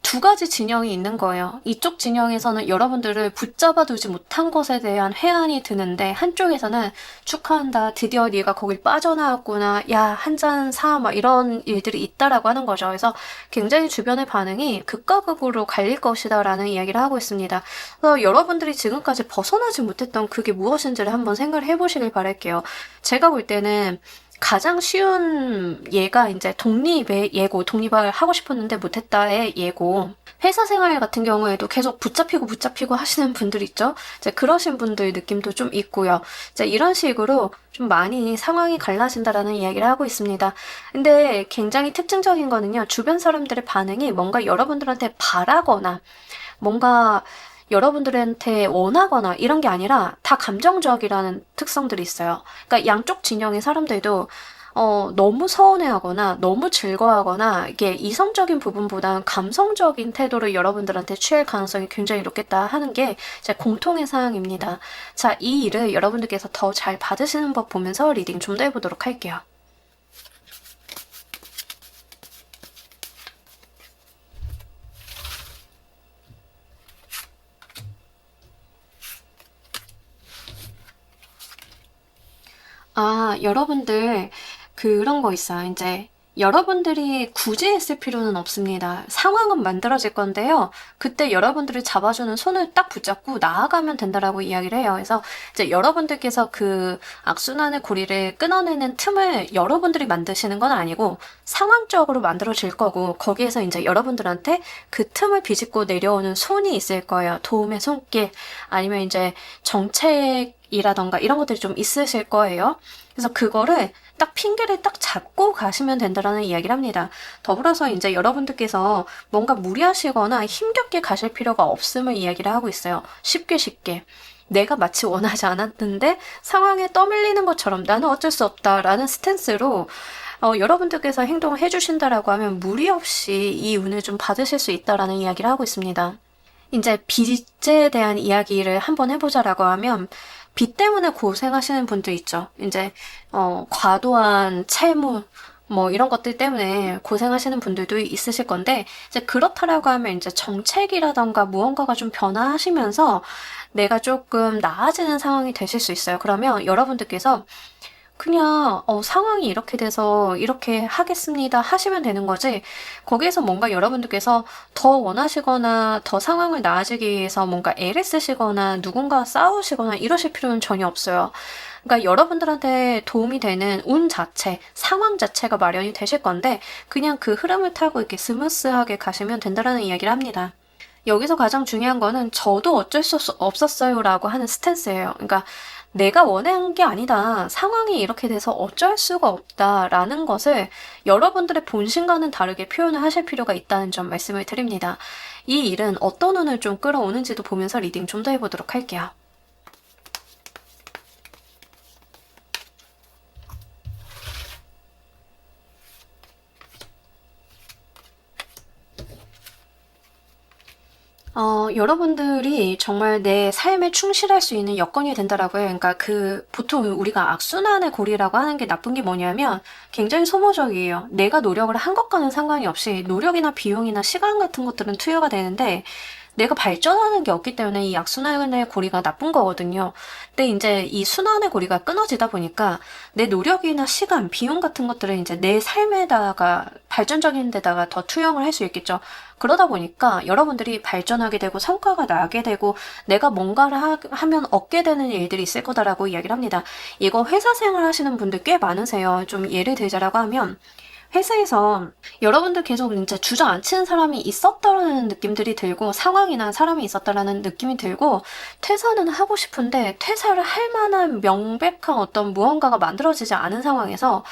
두 가지 진영이 있는 거예요. 이쪽 진영에서는 여러분들을 붙잡아 두지 못한 것에 대한 회한이 드는데 한쪽에서는 축하한다. 드디어 네가 거길 빠져나왔구나. 야, 한 잔 사. 막 이런 일들이 있다라고 하는 거죠. 그래서 굉장히 주변의 반응이 극과 극으로 갈릴 것이다 라는 이야기를 하고 있습니다. 그래서 여러분들이 지금까지 벗어나지 못했던 그게 무엇인지를 한번 생각을 해보시길 바랄게요. 제가 볼 때는 가장 쉬운 예가 이제 독립의 예고, 독립을 하고 싶었는데 못했다의 예고. 회사 생활 같은 경우에도 계속 붙잡히고 하시는 분들 있죠? 이제 그러신 분들 느낌도 좀 있고요. 이제 이런 식으로 좀 많이 상황이 갈라진다라는 이야기를 하고 있습니다. 근데 굉장히 특징적인 거는요, 주변 사람들의 반응이 뭔가 여러분들한테 바라거나 뭔가 여러분들한테 원하거나 이런 게 아니라 다 감정적이라는 특성들이 있어요. 그러니까 양쪽 진영의 사람들도 너무 서운해하거나 너무 즐거워하거나 이게 이성적인 부분보다는 감성적인 태도를 여러분들한테 취할 가능성이 굉장히 높겠다 하는 게 제 공통의 사항입니다. 자, 이 일을 여러분들께서 더 잘 받으시는 법 보면서 리딩 좀 더 해보도록 할게요. 여러분들 그런 거 있어요. 이제 여러분들이 굳이 했을 필요는 없습니다. 상황은 만들어질 건데요. 그때 여러분들을 잡아주는 손을 딱 붙잡고 나아가면 된다라고 이야기를 해요. 그래서 이제 여러분들께서 그 악순환의 고리를 끊어내는 틈을 여러분들이 만드시는 건 아니고 상황적으로 만들어질 거고 거기에서 이제 여러분들한테 그 틈을 비집고 내려오는 손이 있을 거예요. 도움의 손길 아니면 이제 정책 이라던가 이런 것들이 좀 있으실 거예요. 그래서 그거를 딱 핑계를 딱 잡고 가시면 된다라는 이야기를 합니다. 더불어서 이제 여러분들께서 뭔가 무리하시거나 힘겹게 가실 필요가 없음을 이야기를 하고 있어요. 쉽게 쉽게. 내가 마치 원하지 않았는데 상황에 떠밀리는 것처럼 나는 어쩔 수 없다라는 스탠스로 여러분들께서 행동을 해주신다라고 하면 무리 없이 이 운을 좀 받으실 수 있다라는 이야기를 하고 있습니다. 이제 빚에 대한 이야기를 한번 해보자라고 하면 빚 때문에 고생하시는 분들 있죠. 이제 과도한 채무 뭐 이런 것들 때문에 고생하시는 분들도 있으실 건데 이제 그렇다라고 하면 이제 정책이라던가 무언가가 좀 변화하시면서 내가 조금 나아지는 상황이 되실 수 있어요. 그러면 여러분들께서 그냥 상황이 이렇게 돼서 이렇게 하겠습니다 하시면 되는 거지 거기에서 뭔가 여러분들께서 더 원하시거나 더 상황을 나아지기 위해서 뭔가 애를 쓰시거나 누군가와 싸우시거나 이러실 필요는 전혀 없어요. 그러니까 여러분들한테 도움이 되는 운 자체, 상황 자체가 마련이 되실 건데 그냥 그 흐름을 타고 이렇게 스무스하게 가시면 된다라는 이야기를 합니다. 여기서 가장 중요한 거는 저도 어쩔 수 없었어요 라고 하는 스탠스예요. 그러니까 내가 원한 게 아니다. 상황이 이렇게 돼서 어쩔 수가 없다라는 것을 여러분들의 본심과는 다르게 표현을 하실 필요가 있다는 점 말씀을 드립니다. 이 일은 어떤 운을 좀 끌어오는지도 보면서 리딩 좀 더 해보도록 할게요. 여러분들이 정말 내 삶에 충실할 수 있는 여건이 된다라고 해요. 그러니까 보통 우리가 악순환의 고리라고 하는 게 나쁜 게 뭐냐면 굉장히 소모적이에요. 내가 노력을 한 것과는 상관이 없이 노력이나 비용이나 시간 같은 것들은 투여가 되는데 내가 발전하는 게 없기 때문에 이 악순환의 고리가 나쁜 거거든요. 근데 이제 이 순환의 고리가 끊어지다 보니까 내 노력이나 시간, 비용 같은 것들을 이제 내 삶에다가 발전적인 데다가 더 투영을 할 수 있겠죠. 그러다 보니까 여러분들이 발전하게 되고 성과가 나게 되고 내가 뭔가를 하면 얻게 되는 일들이 있을 거다라고 이야기를 합니다. 이거 회사 생활 하시는 분들 꽤 많으세요. 좀 예를 들자라고 하면 회사에서 여러분들 계속 이제 주저앉히는 사람이 있었다라는 느낌들이 들고 상황이나 사람이 있었다라는 느낌이 들고 퇴사는 하고 싶은데 퇴사를 할 만한 명백한 어떤 무언가가 만들어지지 않은 상황에서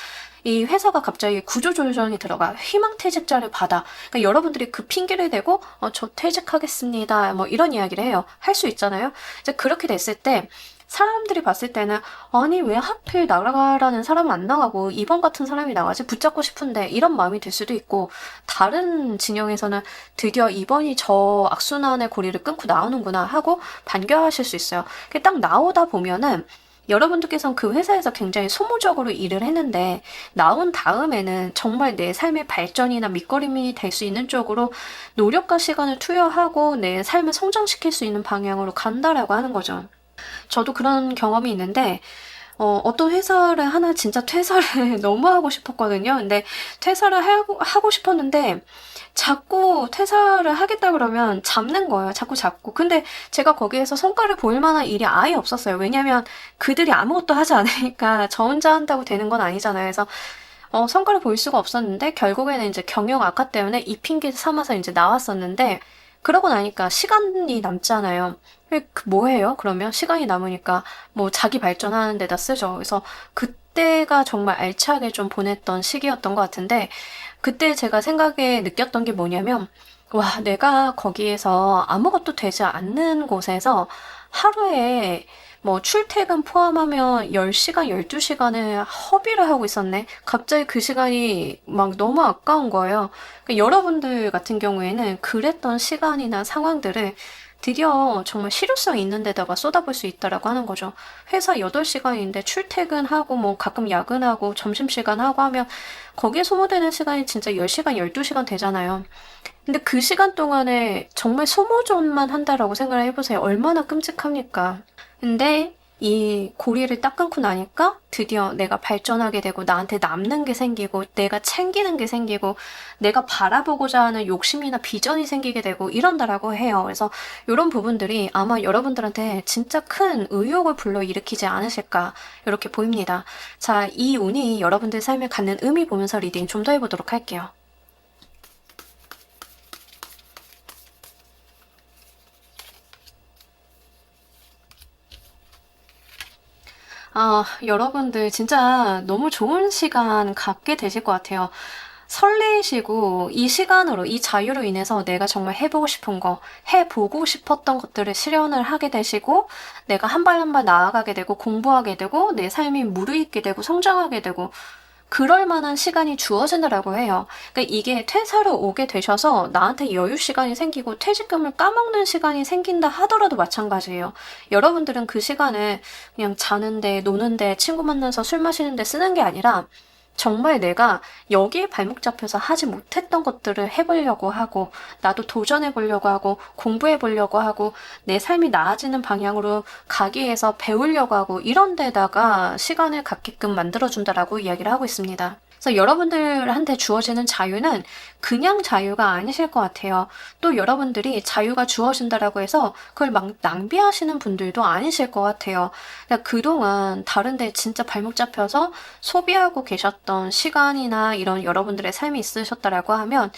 이 회사가 갑자기 구조조정이 들어가 희망퇴직자를 받아. 그러니까 여러분들이 그 핑계를 대고 저 퇴직하겠습니다. 뭐 이런 이야기를 해요. 할 수 있잖아요. 이제 그렇게 됐을 때 사람들이 봤을 때는 아니 왜 하필 나가라는 사람은 안 나가고 이번 같은 사람이 나가지 붙잡고 싶은데 이런 마음이 들 수도 있고 다른 진영에서는 드디어 이번이 저 악순환의 고리를 끊고 나오는구나 하고 반겨하실 수 있어요. 딱 나오다 보면은 여러분들께서는 그 회사에서 굉장히 소모적으로 일을 했는데 나온 다음에는 정말 내 삶의 발전이나 밑거름이 될 수 있는 쪽으로 노력과 시간을 투여하고 내 삶을 성장시킬 수 있는 방향으로 간다라고 하는 거죠. 저도 그런 경험이 있는데 어떤 회사를 하나 진짜 퇴사를 너무 하고 싶었거든요. 근데 퇴사를 하고 싶었는데 자꾸 퇴사를 하겠다 그러면 잡는 거예요. 자꾸 잡고. 근데 제가 거기에서 성과를 보일 만한 일이 아예 없었어요. 왜냐면 그들이 아무것도 하지 않으니까 저 혼자 한다고 되는 건 아니잖아요. 그래서 성과를 보일 수가 없었는데 결국에는 이제 경영 악화 때문에 이 핑계 삼아서 이제 나왔었는데 그러고 나니까 시간이 남잖아요. 뭐 해요? 그러면 시간이 남으니까 뭐 자기 발전하는 데다 쓰죠. 그래서 그때가 정말 알차게 좀 보냈던 시기였던 것 같은데 그때 제가 생각에 느꼈던 게 뭐냐면 와, 내가 거기에서 아무것도 되지 않는 곳에서 하루에 뭐 출퇴근 포함하면 10시간, 12시간을 허비를 하고 있었네. 갑자기 그 시간이 막 너무 아까운 거예요. 그러니까 여러분들 같은 경우에는 그랬던 시간이나 상황들을 드디어 정말 실효성 있는 데다가 쏟아볼 수 있다라고 하는 거죠. 회사 8시간인데 출퇴근하고 뭐 가끔 야근하고 점심시간 하고 하면 거기에 소모되는 시간이 진짜 10시간, 12시간 되잖아요. 근데 그 시간 동안에 정말 소모전만 한다라고 생각을 해보세요. 얼마나 끔찍합니까? 근데 이 고리를 딱 끊고 나니까 드디어 내가 발전하게 되고 나한테 남는 게 생기고 내가 챙기는 게 생기고 내가 바라보고자 하는 욕심이나 비전이 생기게 되고 이런다라고 해요. 그래서 이런 부분들이 아마 여러분들한테 진짜 큰 의욕을 불러일으키지 않으실까 이렇게 보입니다. 자, 이 운이 여러분들 삶에 갖는 의미 보면서 리딩 좀 더 해보도록 할게요. 여러분들 진짜 너무 좋은 시간 갖게 되실 것 같아요. 설레이시고 이 시간으로, 이 자유로 인해서 내가 정말 해보고 싶은 거, 해보고 싶었던 것들을 실현을 하게 되시고 내가 한 발 한 발 나아가게 되고 공부하게 되고 내 삶이 무르익게 되고 성장하게 되고 그럴 만한 시간이 주어진다라고 해요. 그러니까 이게 퇴사로 오게 되셔서 나한테 여유 시간이 생기고 퇴직금을 까먹는 시간이 생긴다 하더라도 마찬가지예요. 여러분들은 그 시간을 그냥 자는데, 노는데, 친구 만나서 술 마시는데 쓰는 게 아니라 정말 내가 여기에 발목 잡혀서 하지 못했던 것들을 해보려고 하고, 나도 도전해보려고 하고, 공부해보려고 하고, 내 삶이 나아지는 방향으로 가기 위해서 배우려고 하고, 이런 데다가 시간을 갖게끔 만들어준다라고 이야기를 하고 있습니다. 그래서 여러분들한테 주어지는 자유는 그냥 자유가 아니실 것 같아요. 또 여러분들이 자유가 주어진다라고 해서 그걸 막 낭비하시는 분들도 아니실 것 같아요. 그러니까 그동안 다른 데 진짜 발목 잡혀서 소비하고 계셨던 시간이나 이런 여러분들의 삶이 있으셨다라고 하면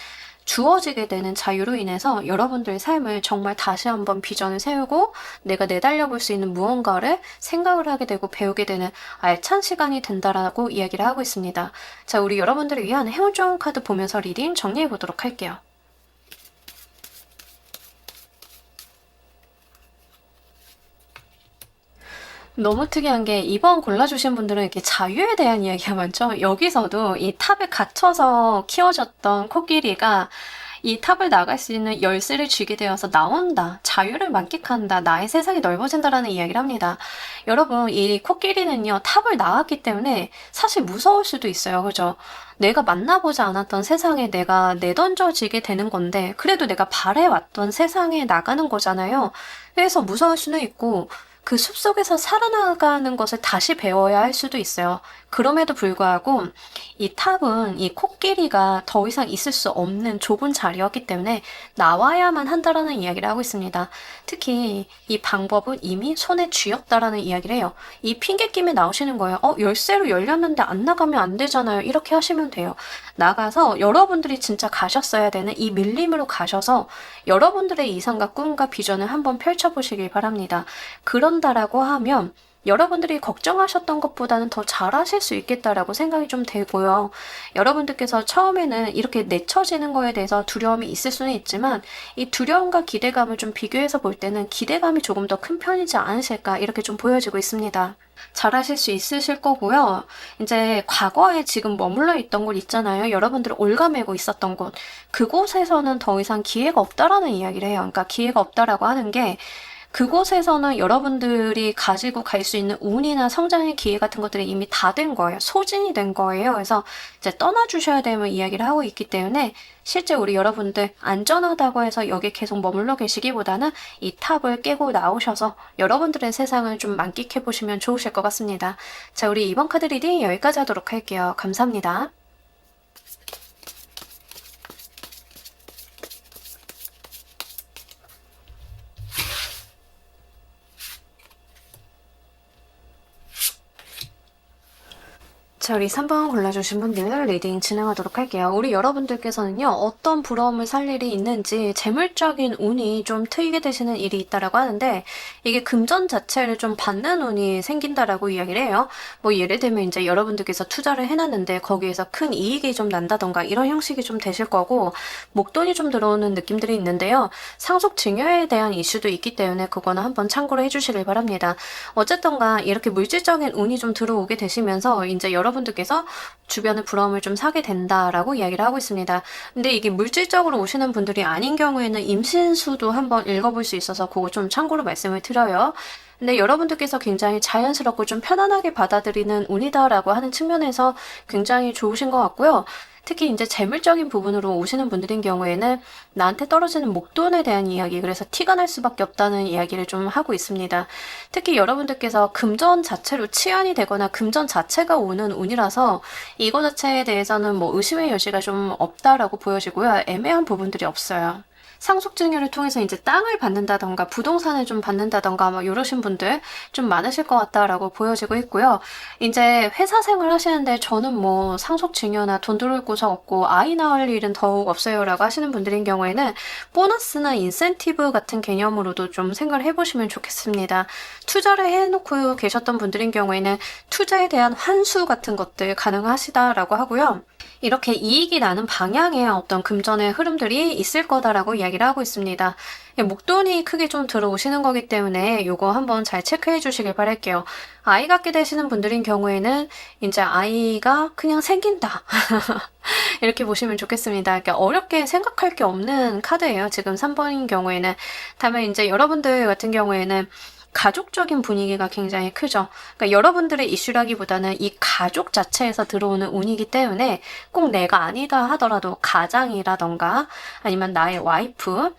주어지게 되는 자유로 인해서 여러분들의 삶을 정말 다시 한번 비전을 세우고 내가 내달려 볼 수 있는 무언가를 생각을 하게 되고 배우게 되는 알찬 시간이 된다라고 이야기를 하고 있습니다. 자, 우리 여러분들을 위한 행운 좋은 카드 보면서 리딩 정리해 보도록 할게요. 너무 특이한 게 이번 골라주신 분들은 이렇게 자유에 대한 이야기가 많죠. 여기서도 이 탑에 갇혀서 키워졌던 코끼리가 이 탑을 나갈 수 있는 열쇠를 쥐게 되어서 나온다. 자유를 만끽한다. 나의 세상이 넓어진다라는 이야기를 합니다. 여러분, 이 코끼리는요, 탑을 나왔기 때문에 사실 무서울 수도 있어요. 그죠? 내가 만나보지 않았던 세상에 내가 내던져지게 되는 건데, 그래도 내가 바래왔던 세상에 나가는 거잖아요. 그래서 무서울 수는 있고, 그 숲속에서 살아나가는 것을 다시 배워야 할 수도 있어요. 그럼에도 불구하고 이 탑은 이 코끼리가 더 이상 있을 수 없는 좁은 자리였기 때문에 나와야만 한다라는 이야기를 하고 있습니다. 특히 이 방법은 이미 손에 쥐었다라는 이야기를 해요. 이 핑계김에 나오시는 거예요. 열쇠로 열렸는데 안 나가면 안 되잖아요. 이렇게 하시면 돼요. 나가서 여러분들이 진짜 가셨어야 되는 이 밀림으로 가셔서 여러분들의 이상과 꿈과 비전을 한번 펼쳐보시길 바랍니다. 그런다라고 하면 여러분들이 걱정하셨던 것보다는 더 잘하실 수 있겠다라고 생각이 좀 되고요. 여러분들께서 처음에는 이렇게 내쳐지는 거에 대해서 두려움이 있을 수는 있지만 이 두려움과 기대감을 좀 비교해서 볼 때는 기대감이 조금 더 큰 편이지 않으실까 이렇게 좀 보여지고 있습니다. 잘하실 수 있으실 거고요. 이제 과거에 지금 머물러 있던 곳 있잖아요. 여러분들 올가매고 있었던 곳. 그곳에서는 더 이상 기회가 없다라는 이야기를 해요. 그러니까 기회가 없다라고 하는 게 그곳에서는 여러분들이 가지고 갈 수 있는 운이나 성장의 기회 같은 것들이 이미 다 된 거예요. 소진이 된 거예요. 그래서 이제 떠나주셔야 되는 이야기를 하고 있기 때문에 실제 우리 여러분들 안전하다고 해서 여기 계속 머물러 계시기보다는 이 탑을 깨고 나오셔서 여러분들의 세상을 좀 만끽해 보시면 좋으실 것 같습니다. 자, 우리 이번 카드 리딩 여기까지 하도록 할게요. 감사합니다. 자, 우리 3번 골라주신 분들 리딩 진행하도록 할게요. 우리 여러분들께서는요, 어떤 부러움을 살 일이 있는지 재물적인 운이 좀 트이게 되시는 일이 있다라고 하는데, 이게 금전 자체를 좀 받는 운이 생긴다라고 이야기를 해요. 뭐 예를 들면 이제 여러분들께서 투자를 해놨는데 거기에서 큰 이익이 좀 난다던가 이런 형식이 좀 되실 거고, 목돈이 좀 들어오는 느낌들이 있는데요. 상속 증여에 대한 이슈도 있기 때문에 그거는 한번 참고를 해주시길 바랍니다. 어쨌든가 이렇게 물질적인 운이 좀 들어오게 되시면서 이제 여러분들께서 주변의 부러움을 좀 사게 된다라고 이야기를 하고 있습니다. 근데 이게 물질적으로 오시는 분들이 아닌 경우에는 임신수도 한번 읽어볼 수 있어서 그거 좀 참고로 말씀을 드려요. 근데 여러분들께서 굉장히 자연스럽고 좀 편안하게 받아들이는 운이다라고 하는 측면에서 굉장히 좋으신 것 같고요. 특히 이제 재물적인 부분으로 오시는 분들인 경우에는 나한테 떨어지는 목돈에 대한 이야기, 그래서 티가 날 수밖에 없다는 이야기를 좀 하고 있습니다. 특히 여러분들께서 금전 자체로 치안이 되거나 금전 자체가 오는 운이라서 이거 자체에 대해서는 뭐 의심의 여지가 좀 없다라고 보여지고요. 애매한 부분들이 없어요. 상속증여를 통해서 이제 땅을 받는다던가 부동산을 좀 받는다던가 막 이러신 분들 좀 많으실 것 같다라고 보여지고 있고요. 이제 회사 생활 하시는데 저는 뭐 상속증여나 돈 들어올 곳 없고 아이 낳을 일은 더욱 없어요라고 하시는 분들인 경우에는 보너스나 인센티브 같은 개념으로도 좀 생각을 해보시면 좋겠습니다. 투자를 해놓고 계셨던 분들인 경우에는 투자에 대한 환수 같은 것들 가능하시다라고 하고요. 이렇게 이익이 나는 방향의 어떤 금전의 흐름들이 있을 거다라고 이야기를 하고 있습니다. 목돈이 크게 좀 들어오시는 거기 때문에 이거 한번 잘 체크해 주시길 바랄게요. 아이 갖게 되시는 분들인 경우에는 이제 아이가 그냥 생긴다. 이렇게 보시면 좋겠습니다. 그러니까 어렵게 생각할 게 없는 카드예요. 지금 3번인 경우에는. 다만 이제 여러분들 같은 경우에는 가족적인 분위기가 굉장히 크죠. 그러니까 여러분들의 이슈라기보다는 이 가족 자체에서 들어오는 운이기 때문에 꼭 내가 아니다 하더라도 가장이라던가 아니면 나의 와이프,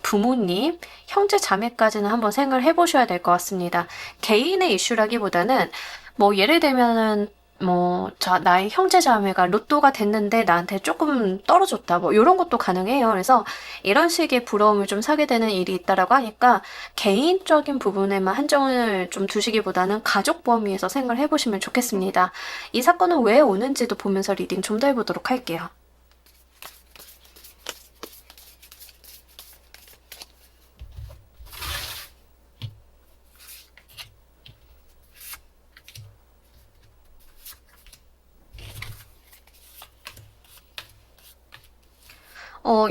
부모님, 형제 자매까지는 한번 생각을 해보셔야 될 것 같습니다. 개인의 이슈라기보다는 뭐 예를 들면은 나의 형제 자매가 로또가 됐는데 나한테 조금 떨어졌다. 뭐, 이런 것도 가능해요. 그래서 이런 식의 부러움을 좀 사게 되는 일이 있다라고 하니까 개인적인 부분에만 한정을 좀 두시기보다는 가족 범위에서 생각을 해보시면 좋겠습니다. 이 사건은 왜 오는지도 보면서 리딩 좀 더 해보도록 할게요.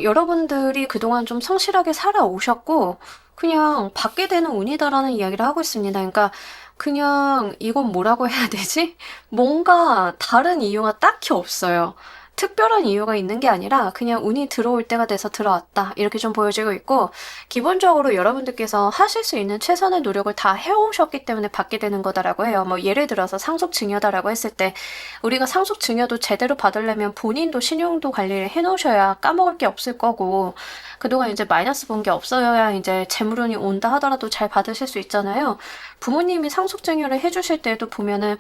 여러분들이 그동안 좀 성실하게 살아오셨고, 그냥 받게 되는 운이다라는 이야기를 하고 있습니다. 그러니까, 그냥 이건 뭐라고 해야 되지? 뭔가 다른 이유가 딱히 없어요. 특별한 이유가 있는 게 아니라 그냥 운이 들어올 때가 돼서 들어왔다. 이렇게 좀 보여지고 있고, 기본적으로 여러분들께서 하실 수 있는 최선의 노력을 다 해오셨기 때문에 받게 되는 거다라고 해요. 뭐 예를 들어서 상속증여다라고 했을 때 우리가 상속증여도 제대로 받으려면 본인도 신용도 관리를 해놓으셔야 까먹을 게 없을 거고, 그동안 이제 마이너스 본 게 없어야 이제 재물운이 온다 하더라도 잘 받으실 수 있잖아요. 부모님이 상속증여를 해주실 때도 보면은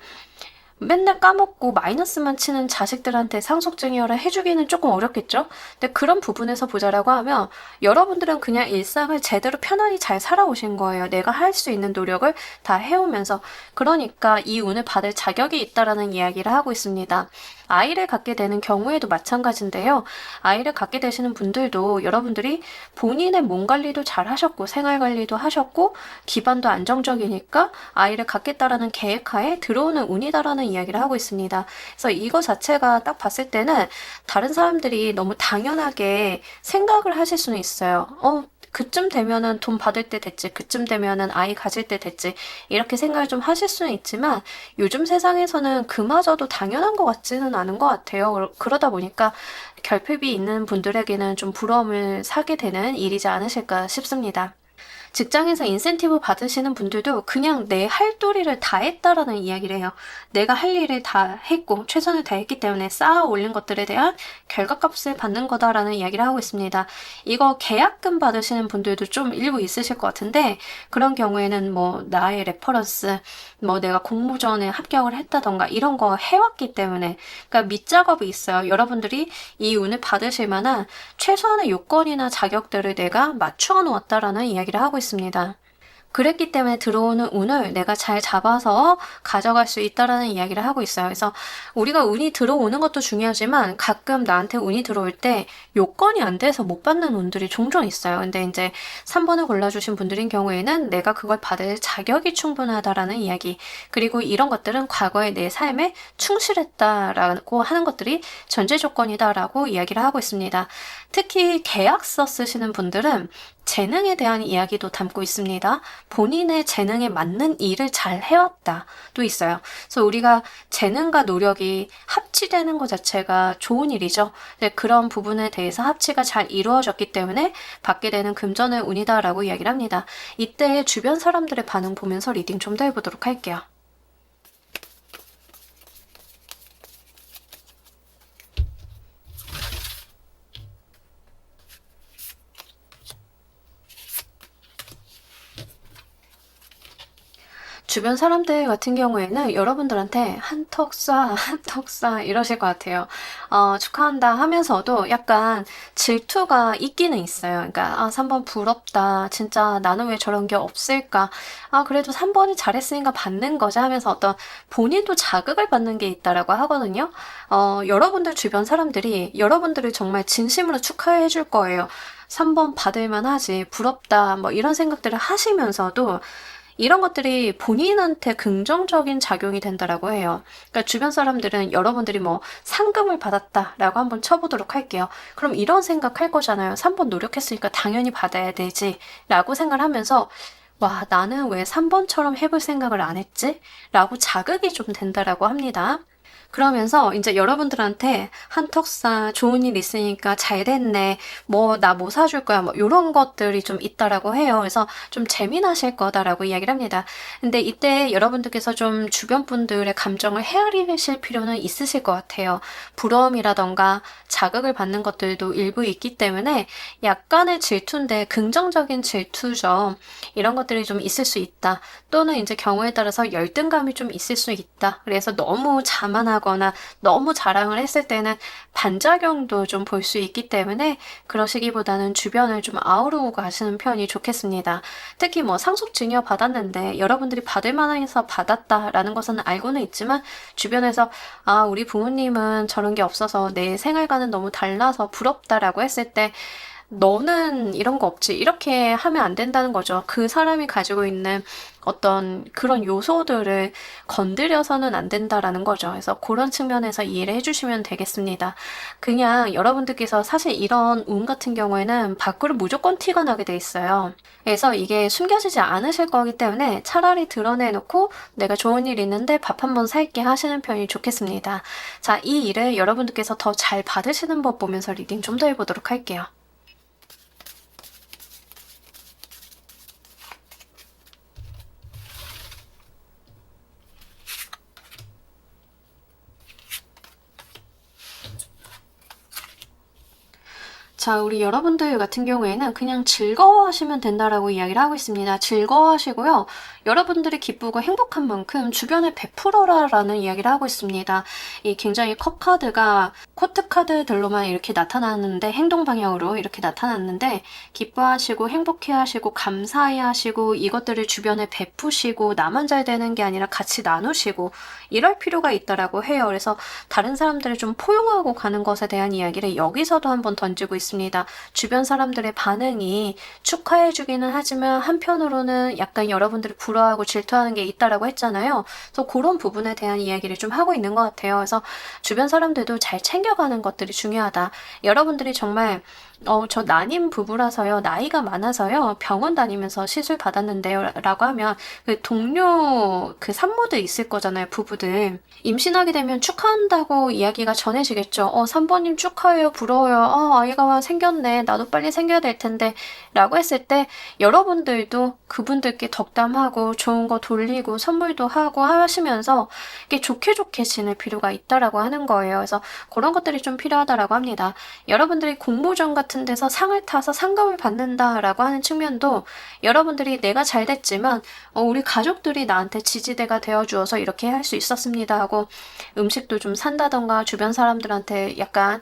맨날 까먹고 마이너스만 치는 자식들한테 상속증여를 해주기는 조금 어렵겠죠? 근데 그런 부분에서 보자라고 하면 여러분들은 그냥 일상을 제대로 편안히 잘 살아오신 거예요. 내가 할 수 있는 노력을 다 해오면서. 그러니까 이 운을 받을 자격이 있다라는 이야기를 하고 있습니다. 아이를 갖게 되는 경우에도 마찬가지인데요. 아이를 갖게 되시는 분들도 여러분들이 본인의 몸 관리도 잘 하셨고 생활 관리도 하셨고 기반도 안정적이니까 아이를 갖겠다라는 계획하에 들어오는 운이다라는 이야기를 하고 있습니다. 그래서 이거 자체가 딱 봤을 때는 다른 사람들이 너무 당연하게 생각을 하실 수는 있어요. 그쯤 되면은 돈 받을 때 됐지, 그쯤 되면은 아이 가질 때 됐지, 이렇게 생각을 좀 하실 수는 있지만 요즘 세상에서는 그마저도 당연한 것 같지는 않은 것 같아요. 그러다 보니까 결핍이 있는 분들에게는 좀 부러움을 사게 되는 일이지 않으실까 싶습니다. 직장에서 인센티브 받으시는 분들도 그냥 내 할 도리를 다 했다라는 이야기를 해요. 내가 할 일을 다 했고 최선을 다했기 때문에 쌓아 올린 것들에 대한 결과값을 받는 거다라는 이야기를 하고 있습니다. 이거 계약금 받으시는 분들도 좀 일부 있으실 것 같은데 그런 경우에는 뭐 나의 레퍼런스, 뭐 내가 공모전에 합격을 했다던가 이런 거 해왔기 때문에 그러니까 밑작업이 있어요. 여러분들이 이 운을 받으실 만한 최소한의 요건이나 자격들을 내가 맞추어 놓았다라는 이야기를 하고 있습니다. 그랬기 때문에 들어오는 운을 내가 잘 잡아서 가져갈 수 있다라는 이야기를 하고 있어요. 그래서 우리가 운이 들어오는 것도 중요하지만 가끔 나한테 운이 들어올 때 요건이 안 돼서 못 받는 운들이 종종 있어요. 근데 이제 3번을 골라주신 분들인 경우에는 내가 그걸 받을 자격이 충분하다라는 이야기, 그리고 이런 것들은 과거의 내 삶에 충실했다라고 하는 것들이 전제 조건이다라고 이야기를 하고 있습니다. 특히 계약서 쓰시는 분들은 재능에 대한 이야기도 담고 있습니다. 본인의 재능에 맞는 일을 잘 해왔다도 있어요. 그래서 우리가 재능과 노력이 합치되는 것 자체가 좋은 일이죠. 그런 부분에 대해서 합치가 잘 이루어졌기 때문에 받게 되는 금전의 운이다라고 이야기를 합니다. 이때 주변 사람들의 반응 보면서 리딩 좀 더 해보도록 할게요. 주변 사람들 같은 경우에는 여러분들한테 한턱 쏴, 한턱 쏴 이러실 것 같아요. 축하한다 하면서도 약간 질투가 있기는 있어요. 그러니까 3번 부럽다. 진짜 나는 왜 저런 게 없을까? 그래도 3번이 잘했으니까 받는 거지 하면서 어떤 본인도 자극을 받는 게 있다라고 하거든요. 여러분들 주변 사람들이 여러분들을 정말 진심으로 축하해 줄 거예요. 3번 받을만 하지, 부럽다, 뭐 이런 생각들을 하시면서도 이런 것들이 본인한테 긍정적인 작용이 된다라고 해요. 그러니까 주변 사람들은 여러분들이 뭐 상금을 받았다라고 한번 쳐보도록 할게요. 그럼 이런 생각할 거잖아요. 3번 노력했으니까 당연히 받아야 되지 라고 생각을 하면서 와, 나는 왜 3번처럼 해볼 생각을 안 했지? 라고 자극이 좀 된다라고 합니다. 그러면서 이제 여러분들한테 한턱사 좋은 일 있으니까 잘 됐네. 뭐 나 뭐 사줄 거야. 뭐 요런 것들이 좀 있다라고 해요. 그래서 좀 재미나실 거다라고 이야기를 합니다. 근데 이때 여러분들께서 좀 주변 분들의 감정을 헤아리실 필요는 있으실 것 같아요. 부러움이라던가 자극을 받는 것들도 일부 있기 때문에 약간의 질투인데 긍정적인 질투죠. 이런 것들이 좀 있을 수 있다. 또는 이제 경우에 따라서 열등감이 좀 있을 수 있다. 그래서 너무 자만하거나 너무 자랑을 했을 때는 반작용도 좀 볼 수 있기 때문에 그러시기보다는 주변을 좀 아우르고 가시는 편이 좋겠습니다. 특히 뭐 상속증여 받았는데 여러분들이 받을 만해서 받았다라는 것은 알고는 있지만 주변에서 우리 부모님은 저런 게 없어서 내 생활과는 너무 달라서 부럽다라고 했을 때 너는 이런 거 없지. 이렇게 하면 안 된다는 거죠. 그 사람이 가지고 있는 어떤 그런 요소들을 건드려서는 안 된다라는 거죠. 그래서 그런 측면에서 이해를 해주시면 되겠습니다. 그냥 여러분들께서 사실 이런 운 같은 경우에는 밖으로 무조건 티가 나게 돼 있어요. 그래서 이게 숨겨지지 않으실 거기 때문에 차라리 드러내놓고 내가 좋은 일 있는데 밥 한번 살게 하시는 편이 좋겠습니다. 자, 이 일을 여러분들께서 더 잘 받으시는 법 보면서 리딩 좀 더 해보도록 할게요. 자, 우리 여러분들 같은 경우에는 그냥 즐거워하시면 된다라고 이야기를 하고 있습니다. 즐거워하시고요. 여러분들이 기쁘고 행복한 만큼 주변에 베풀어라라는 이야기를 하고 있습니다. 이 굉장히 컵 카드가 코트 카드들로만 이렇게 나타나는데 행동 방향으로 이렇게 나타났는데 기뻐하시고 행복해하시고 감사해하시고 이것들을 주변에 베푸시고 나만 잘 되는 게 아니라 같이 나누시고 이럴 필요가 있다라고 해요. 그래서 다른 사람들을 좀 포용하고 가는 것에 대한 이야기를 여기서도 한번 던지고 있습니다. 주변 사람들의 반응이 축하해주기는 하지만 한편으로는 약간 여러분들이 부러워하고 질투하는 게 있다라고 했잖아요. 그래서 그런 부분에 대한 이야기를 좀 하고 있는 것 같아요. 그래서 주변 사람들도 잘 챙겨가는 것들이 중요하다. 여러분들이 정말 저 난임 부부라서요. 나이가 많아서요. 병원 다니면서 시술 받았는데요. 라고 하면 그 동료 그 산모들 있을 거잖아요. 부부들. 임신하게 되면 축하한다고 이야기가 전해지겠죠. 3번님 축하해요. 부러워요. 아이가 생겼네. 나도 빨리 생겨야 될 텐데. 라고 했을 때 여러분들도 그분들께 덕담하고 좋은 거 돌리고 선물도 하고 하시면서 이게 좋게 좋게 지낼 필요가 있다라고 하는 거예요. 그래서 그런 것들이 좀 필요하다라고 합니다. 여러분들이 공모전 같은 데서 상을 타서 상금을 받는다라고 하는 측면도 여러분들이 내가 잘 됐지만 우리 가족들이 나한테 지지대가 되어주어서 이렇게 할 수 있었습니다 하고 음식도 좀 산다던가 주변 사람들한테 약간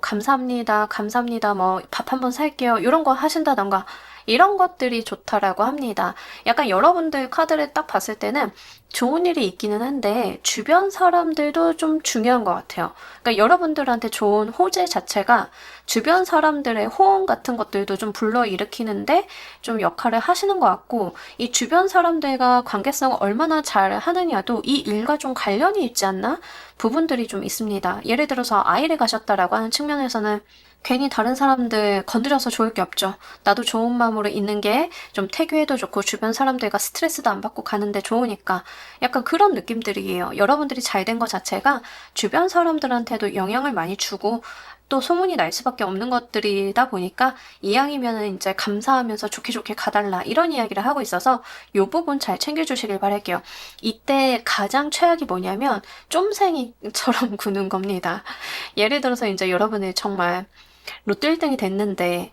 감사합니다 감사합니다 뭐 밥 한번 살게요 이런 거 하신다던가 이런 것들이 좋다라고 합니다. 약간 여러분들 카드를 딱 봤을 때는 좋은 일이 있기는 한데 주변 사람들도 좀 중요한 것 같아요. 그러니까 여러분들한테 좋은 호재 자체가 주변 사람들의 호응 같은 것들도 좀 불러일으키는데 좀 역할을 하시는 것 같고 이 주변 사람들과 관계성을 얼마나 잘 하느냐도 이 일과 좀 관련이 있지 않나? 부분들이 좀 있습니다. 예를 들어서 아이를 가셨다라고 하는 측면에서는 괜히 다른 사람들 건드려서 좋을 게 없죠. 나도 좋은 마음으로 있는 게 좀 태교해도 좋고 주변 사람들과 스트레스도 안 받고 가는데 좋으니까 약간 그런 느낌들이에요. 여러분들이 잘 된 것 자체가 주변 사람들한테도 영향을 많이 주고 또 소문이 날 수밖에 없는 것들이다 보니까 이왕이면은 이제 감사하면서 좋게 좋게 가달라 이런 이야기를 하고 있어서 이 부분 잘 챙겨주시길 바랄게요. 이때 가장 최악이 뭐냐면 쫌생이처럼 구는 겁니다. 예를 들어서 이제 여러분이 정말 로또 1등이 됐는데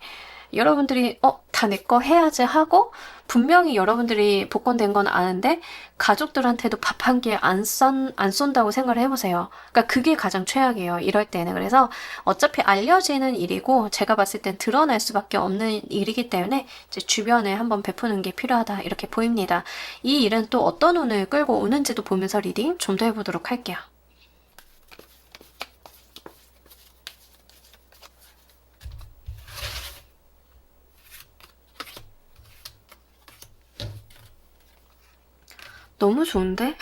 여러분들이 다 내 거 해야지 하고 분명히 여러분들이 복권된 건 아는데 가족들한테도 밥 한 끼 안 쏜다고 생각을 해보세요. 그러니까 그게 가장 최악이에요. 이럴 때는. 그래서 어차피 알려지는 일이고 제가 봤을 땐 드러날 수밖에 없는 일이기 때문에 이제 주변에 한번 베푸는 게 필요하다 이렇게 보입니다. 이 일은 또 어떤 운을 끌고 오는지도 보면서 리딩 좀 더 해보도록 할게요. 너무 좋은데?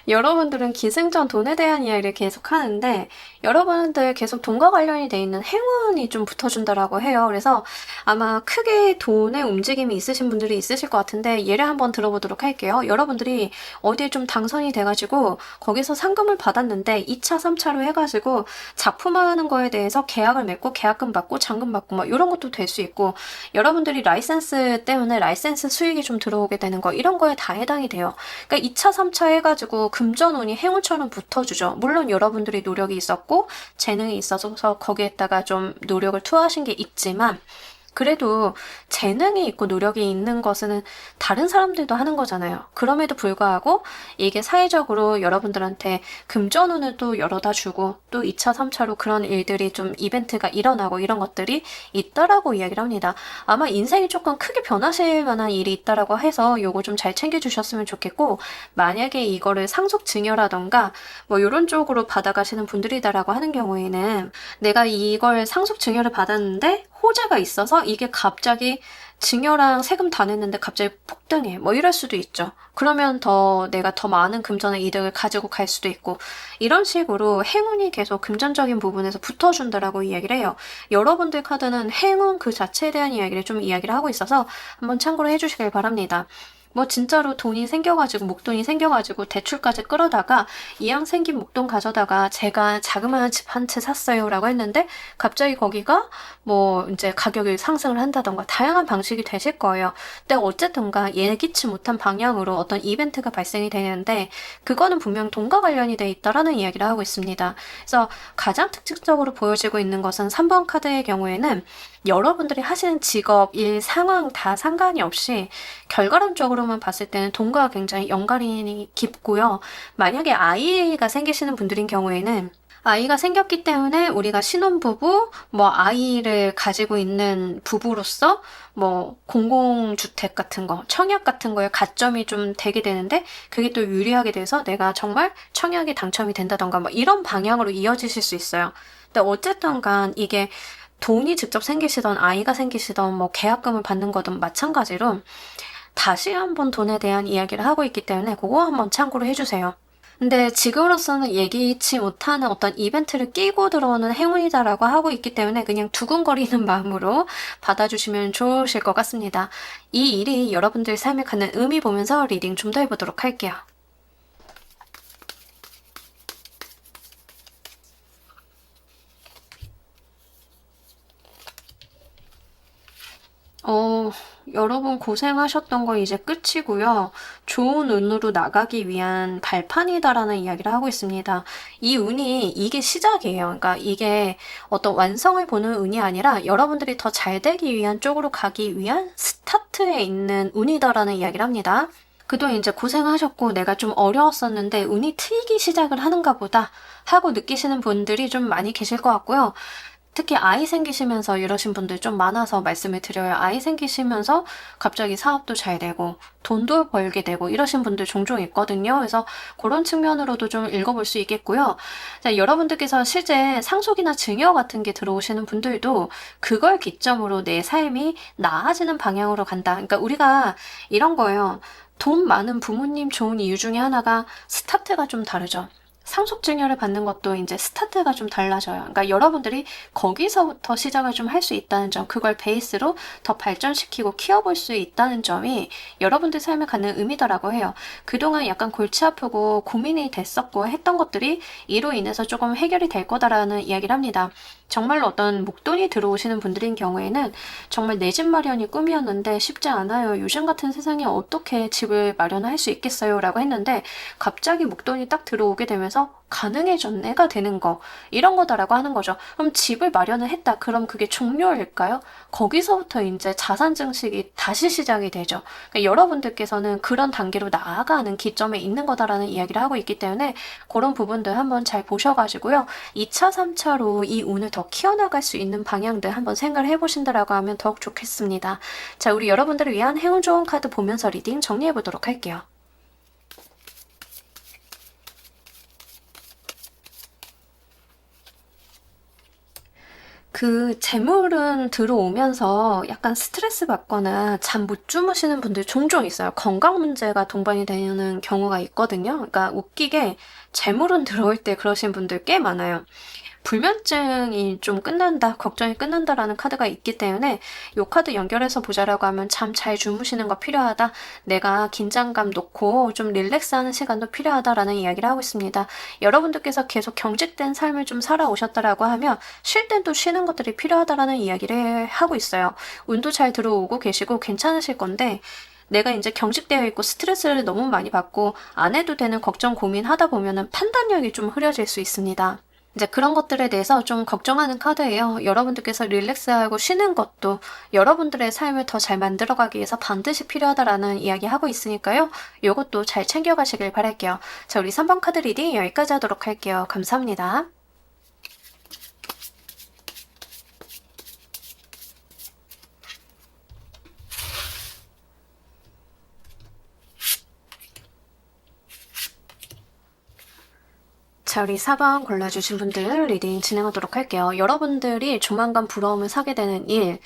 여러분들은 기승전 돈에 대한 이야기를 계속 하는데 여러분들 계속 돈과 관련이 돼 있는 행운이 좀 붙어준다라고 해요. 그래서 아마 크게 돈의 움직임이 있으신 분들이 있으실 것 같은데 예를 한번 들어보도록 할게요. 여러분들이 어디에 좀 당선이 돼가지고 거기서 상금을 받았는데 2차, 3차로 해가지고 작품화하는 거에 대해서 계약을 맺고 계약금 받고 잔금 받고 뭐 이런 것도 될 수 있고 여러분들이 라이센스 때문에 라이센스 수익이 좀 들어오게 되는 거 이런 거에 다 해당이 돼요. 그러니까 2차, 3차 해가지고 금전운이 행운처럼 붙어주죠. 물론 여러분들이 노력이 있었고 재능이 있어서 거기에다가 좀 노력을 투하하신 게 있지만 그래도 재능이 있고 노력이 있는 것은 다른 사람들도 하는 거잖아요. 그럼에도 불구하고 이게 사회적으로 여러분들한테 금전운을 또 열어다 주고 또 2차, 3차로 그런 일들이 좀 이벤트가 일어나고 이런 것들이 있다라고 이야기를 합니다. 아마 인생이 조금 크게 변하실 만한 일이 있다라고 해서 요거 좀 잘 챙겨주셨으면 좋겠고 만약에 이거를 상속 증여라던가 뭐 이런 쪽으로 받아가시는 분들이다라고 하는 경우에는 내가 이걸 상속 증여를 받았는데 호재가 있어서 이게 갑자기 증여랑 세금 다 냈는데 갑자기 폭등해. 뭐 이럴 수도 있죠. 그러면 내가 더 많은 금전의 이득을 가지고 갈 수도 있고 이런 식으로 행운이 계속 금전적인 부분에서 붙어준다라고 이야기를 해요. 여러분들 카드는 행운 그 자체에 대한 이야기를 좀 이야기를 하고 있어서 한번 참고로 해주시길 바랍니다. 뭐 진짜로 돈이 생겨가지고 목돈이 생겨가지고 대출까지 끌어다가 이왕 생긴 목돈 가져다가 제가 자그마한 집 한 채 샀어요 라고 했는데 갑자기 거기가 뭐 이제 가격이 상승을 한다던가 다양한 방식이 되실 거예요. 근데 어쨌든가 예기치 못한 방향으로 어떤 이벤트가 발생이 되는데 그거는 분명 돈과 관련이 돼 있다라는 이야기를 하고 있습니다. 그래서 가장 특징적으로 보여지고 있는 것은 3번 카드의 경우에는 여러분들이 하시는 직업, 일, 상황 다 상관이 없이 결과론적으로만 봤을 때는 돈과 굉장히 연관이 깊고요. 만약에 아이가 생기시는 분들인 경우에는 아이가 생겼기 때문에 우리가 신혼부부, 뭐 아이를 가지고 있는 부부로서 뭐 공공주택 같은 거, 청약 같은 거에 가점이 좀 되게 되는데 그게 또 유리하게 돼서 내가 정말 청약에 당첨이 된다던가 뭐 이런 방향으로 이어지실 수 있어요. 근데 어쨌든 간 이게 돈이 직접 생기시던 아이가 생기시던 뭐 계약금을 받는 거든 마찬가지로 다시 한번 돈에 대한 이야기를 하고 있기 때문에 그거 한번 참고로 해주세요. 근데 지금으로서는 예기치 못하는 어떤 이벤트를 끼고 들어오는 행운이다라고 하고 있기 때문에 그냥 두근거리는 마음으로 받아주시면 좋으실 것 같습니다. 이 일이 여러분들 삶에 갖는 의미 보면서 리딩 좀 더 해보도록 할게요. 여러분 고생하셨던 거 이제 끝이고요. 좋은 운으로 나가기 위한 발판이다라는 이야기를 하고 있습니다. 이 운이 이게 시작이에요. 그러니까 이게 어떤 완성을 보는 운이 아니라 여러분들이 더 잘 되기 위한 쪽으로 가기 위한 스타트에 있는 운이다라는 이야기를 합니다. 그동안 이제 고생하셨고 내가 좀 어려웠었는데 운이 트이기 시작을 하는가 보다 하고 느끼시는 분들이 좀 많이 계실 것 같고요. 특히 아이 생기시면서 이러신 분들 좀 많아서 말씀을 드려요. 아이 생기시면서 갑자기 사업도 잘 되고 돈도 벌게 되고 이러신 분들 종종 있거든요. 그래서 그런 측면으로도 좀 읽어볼 수 있겠고요. 자, 여러분들께서 실제 상속이나 증여 같은 게 들어오시는 분들도 그걸 기점으로 내 삶이 나아지는 방향으로 간다. 그러니까 우리가 이런 거예요. 돈 많은 부모님 좋은 이유 중에 하나가 스타트가 좀 다르죠. 상속증여를 받는 것도 이제 스타트가 좀 달라져요. 그러니까 여러분들이 거기서부터 시작을 좀 할 수 있다는 점, 그걸 베이스로 더 발전시키고 키워볼 수 있다는 점이 여러분들 삶에 갖는 의미더라고 해요. 그동안 약간 골치 아프고 고민이 됐었고 했던 것들이 이로 인해서 조금 해결이 될 거다라는 이야기를 합니다. 정말로 어떤 목돈이 들어오시는 분들인 경우에는 정말 내 집 마련이 꿈이었는데 쉽지 않아요. 요즘 같은 세상에 어떻게 집을 마련할 수 있겠어요? 라고 했는데 갑자기 목돈이 딱 들어오게 되면서 가능해졌네가 되는 거, 이런 거다라고 하는 거죠. 그럼 집을 마련을 했다. 그럼 그게 종료일까요? 거기서부터 이제 자산 증식이 다시 시작이 되죠. 그러니까 여러분들께서는 그런 단계로 나아가는 기점에 있는 거다라는 이야기를 하고 있기 때문에 그런 부분들 한번 잘 보셔가지고요. 2차, 3차로 이 운을 더 키워나갈 수 있는 방향들 한번 생각을 해보신다라고 하면 더욱 좋겠습니다. 자, 우리 여러분들을 위한 행운 좋은 카드 보면서 리딩 정리해보도록 할게요. 그 재물은 들어오면서 약간 스트레스 받거나 잠 못 주무시는 분들 종종 있어요. 건강 문제가 동반이 되는 경우가 있거든요. 그러니까 웃기게 재물은 들어올 때 그러신 분들 꽤 많아요. 불면증이 좀 끝난다, 걱정이 끝난다라는 카드가 있기 때문에 이 카드 연결해서 보자라고 하면 잠 잘 주무시는 거 필요하다, 내가 긴장감 놓고 좀 릴렉스하는 시간도 필요하다라는 이야기를 하고 있습니다. 여러분들께서 계속 경직된 삶을 좀 살아오셨다라고 하면 쉴 땐 또 쉬는 것들이 필요하다라는 이야기를 하고 있어요. 운도 잘 들어오고 계시고 괜찮으실 건데 내가 이제 경직되어 있고 스트레스를 너무 많이 받고 안 해도 되는 걱정 고민하다 보면은 판단력이 좀 흐려질 수 있습니다. 이제 그런 것들에 대해서 좀 걱정하는 카드예요. 여러분들께서 릴렉스하고 쉬는 것도 여러분들의 삶을 더 잘 만들어가기 위해서 반드시 필요하다라는 이야기 하고 있으니까요. 이것도 잘 챙겨가시길 바랄게요. 자, 우리 3번 카드 리딩 여기까지 하도록 할게요. 감사합니다. 자, 우리 4번 골라주신 분들 리딩 진행하도록 할게요. 여러분들이 조만간 부러움을 사게 되는 일,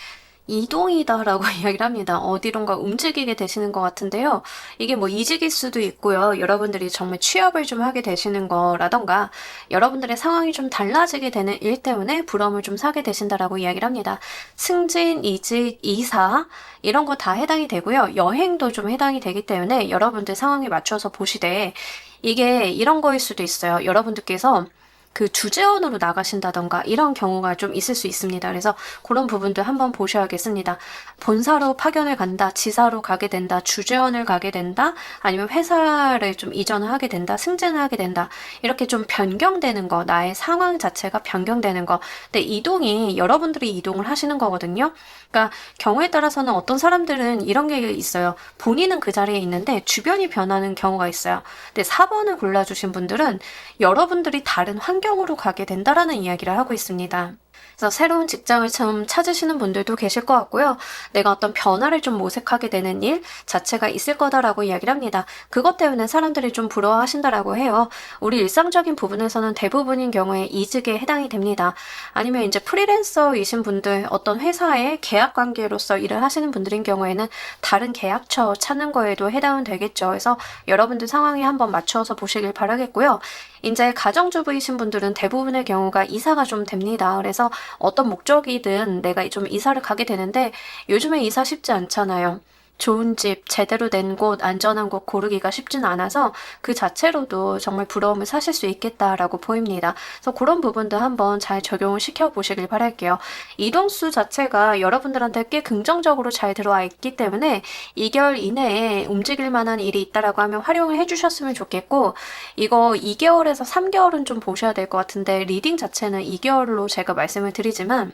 이동이다라고 이야기를 합니다. 어디론가 움직이게 되시는 것 같은데요. 이게 뭐 이직일 수도 있고요. 여러분들이 정말 취업을 좀 하게 되시는 거라던가 여러분들의 상황이 좀 달라지게 되는 일 때문에 부러움을 좀 사게 되신다라고 이야기를 합니다. 승진, 이직, 이사 이런 거 다 해당이 되고요. 여행도 좀 해당이 되기 때문에 여러분들 상황에 맞춰서 보시되 이게 이런 거일 수도 있어요. 여러분들께서 그 주재원으로 나가신다던가 이런 경우가 좀 있을 수 있습니다. 그래서 그런 부분도 한번 보셔야겠습니다. 본사로 파견을 간다, 지사로 가게 된다, 주재원을 가게 된다, 아니면 회사를 좀 이전을 하게 된다, 승진을 하게 된다, 이렇게 좀 변경되는 거, 나의 상황 자체가 변경되는 거. 근데 이동이 여러분들이 이동을 하시는 거거든요. 그러니까 경우에 따라서는 어떤 사람들은 이런 게 있어요. 본인은 그 자리에 있는데 주변이 변하는 경우가 있어요. 근데 4번을 골라주신 분들은 여러분들이 다른 환경으로 가게 된다라는 이야기를 하고 있습니다. 그래서 새로운 직장을 좀 찾으시는 분들도 계실 것 같고요. 내가 어떤 변화를 좀 모색하게 되는 일 자체가 있을 거다라고 이야기를 합니다. 그것 때문에 사람들이 좀 부러워하신다라고 해요. 우리 일상적인 부분에서는 대부분인 경우에 이직에 해당이 됩니다. 아니면 이제 프리랜서이신 분들, 어떤 회사의 계약 관계로서 일을 하시는 분들인 경우에는 다른 계약처 찾는 거에도 해당은 되겠죠. 그래서 여러분들 상황에 한번 맞춰서 보시길 바라겠고요. 이제 가정주부이신 분들은 대부분의 경우가 이사가 좀 됩니다. 그래서 어떤 목적이든 내가 좀 이사를 가게 되는데 요즘에 이사 쉽지 않잖아요. 좋은 집, 제대로 된 곳, 안전한 곳 고르기가 쉽지는 않아서 그 자체로도 정말 부러움을 사실 수 있겠다라고 보입니다. 그래서 그런 부분도 한번 잘 적용을 시켜보시길 바랄게요. 이동수 자체가 여러분들한테 꽤 긍정적으로 잘 들어와 있기 때문에 2개월 이내에 움직일 만한 일이 있다라고 하면 활용을 해주셨으면 좋겠고, 이거 2개월에서 3개월은 좀 보셔야 될 것 같은데 리딩 자체는 2개월로 제가 말씀을 드리지만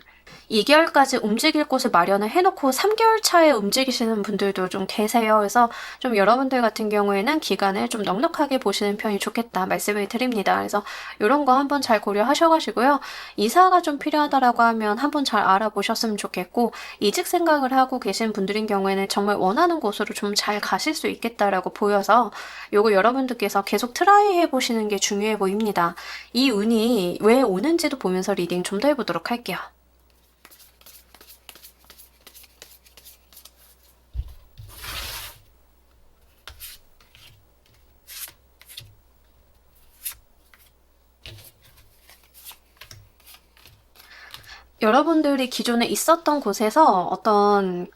2개월까지 움직일 곳을 마련을 해놓고 3개월 차에 움직이시는 분들도 좀 계세요. 그래서 좀 여러분들 같은 경우에는 기간을 좀 넉넉하게 보시는 편이 좋겠다 말씀을 드립니다. 그래서 이런 거 한번 잘 고려하셔가지고요. 이사가 좀 필요하다라고 하면 한번 잘 알아보셨으면 좋겠고, 이직 생각을 하고 계신 분들인 경우에는 정말 원하는 곳으로 좀 잘 가실 수 있겠다라고 보여서 요거 여러분들께서 계속 트라이 해보시는 게 중요해 보입니다. 이 운이 왜 오는지도 보면서 리딩 좀 더 해보도록 할게요. 여러분들이 기존에 있었던 곳에서 어떤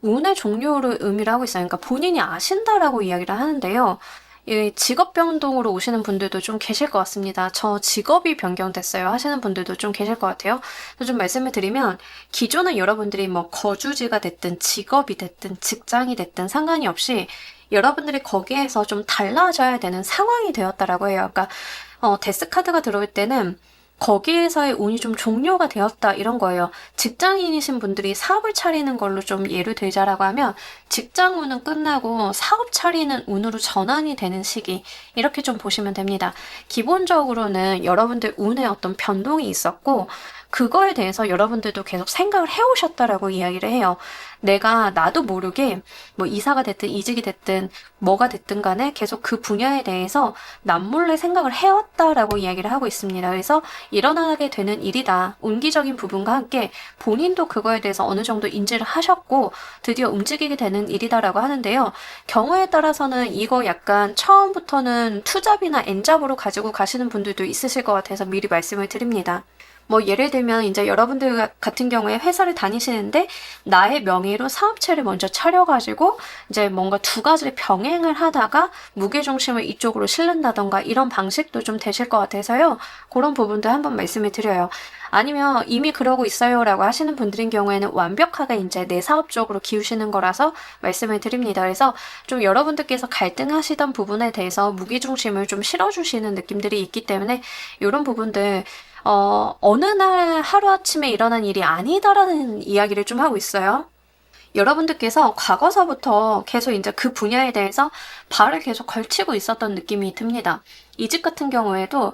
운의 종료를 의미를 하고 있어요. 그러니까 본인이 아신다라고 이야기를 하는데요. 이 직업 변동으로 오시는 분들도 좀 계실 것 같습니다. 저 직업이 변경됐어요 하시는 분들도 좀 계실 것 같아요. 좀 말씀을 드리면 기존에 여러분들이 뭐 거주지가 됐든 직업이 됐든 직장이 됐든 상관이 없이 여러분들이 거기에서 좀 달라져야 되는 상황이 되었다라고 해요. 그러니까 데스 카드가 들어올 때는 거기에서의 운이 좀 종료가 되었다 이런 거예요. 직장인이신 분들이 사업을 차리는 걸로 좀 예를 들자라고 하면 직장 운은 끝나고 사업 차리는 운으로 전환이 되는 시기 이렇게 좀 보시면 됩니다. 기본적으로는 여러분들 운에 어떤 변동이 있었고 그거에 대해서 여러분들도 계속 생각을 해오셨다라고 이야기를 해요. 내가 나도 모르게 뭐 이사가 됐든 이직이 됐든 뭐가 됐든 간에 계속 그 분야에 대해서 남몰래 생각을 해왔다라고 이야기를 하고 있습니다. 그래서 일어나게 되는 일이다. 운기적인 부분과 함께 본인도 그거에 대해서 어느 정도 인지를 하셨고 드디어 움직이게 되는 일이다라고 하는데요. 경우에 따라서는 이거 약간 처음부터는 투잡이나 엔잡으로 가지고 가시는 분들도 있으실 것 같아서 미리 말씀을 드립니다. 뭐 예를 들면 이제 여러분들 같은 경우에 회사를 다니시는데 나의 명의로 사업체를 먼저 차려가지고 이제 뭔가 두 가지를 병행을 하다가 무게중심을 이쪽으로 실른다던가 이런 방식도 좀 되실 것 같아서요. 그런 부분도 한번 말씀을 드려요. 아니면 이미 그러고 있어요 라고 하시는 분들인 경우에는 완벽하게 이제 내 사업 쪽으로 기우시는 거라서 말씀을 드립니다. 그래서 좀 여러분들께서 갈등하시던 부분에 대해서 무게중심을 좀 실어주시는 느낌들이 있기 때문에 이런 부분들 어느 날 하루아침에 일어난 일이 아니다라는 이야기를 좀 하고 있어요. 여러분들께서 과거서부터 계속 이제 그 분야에 대해서 발을 계속 걸치고 있었던 느낌이 듭니다. 이직 같은 경우에도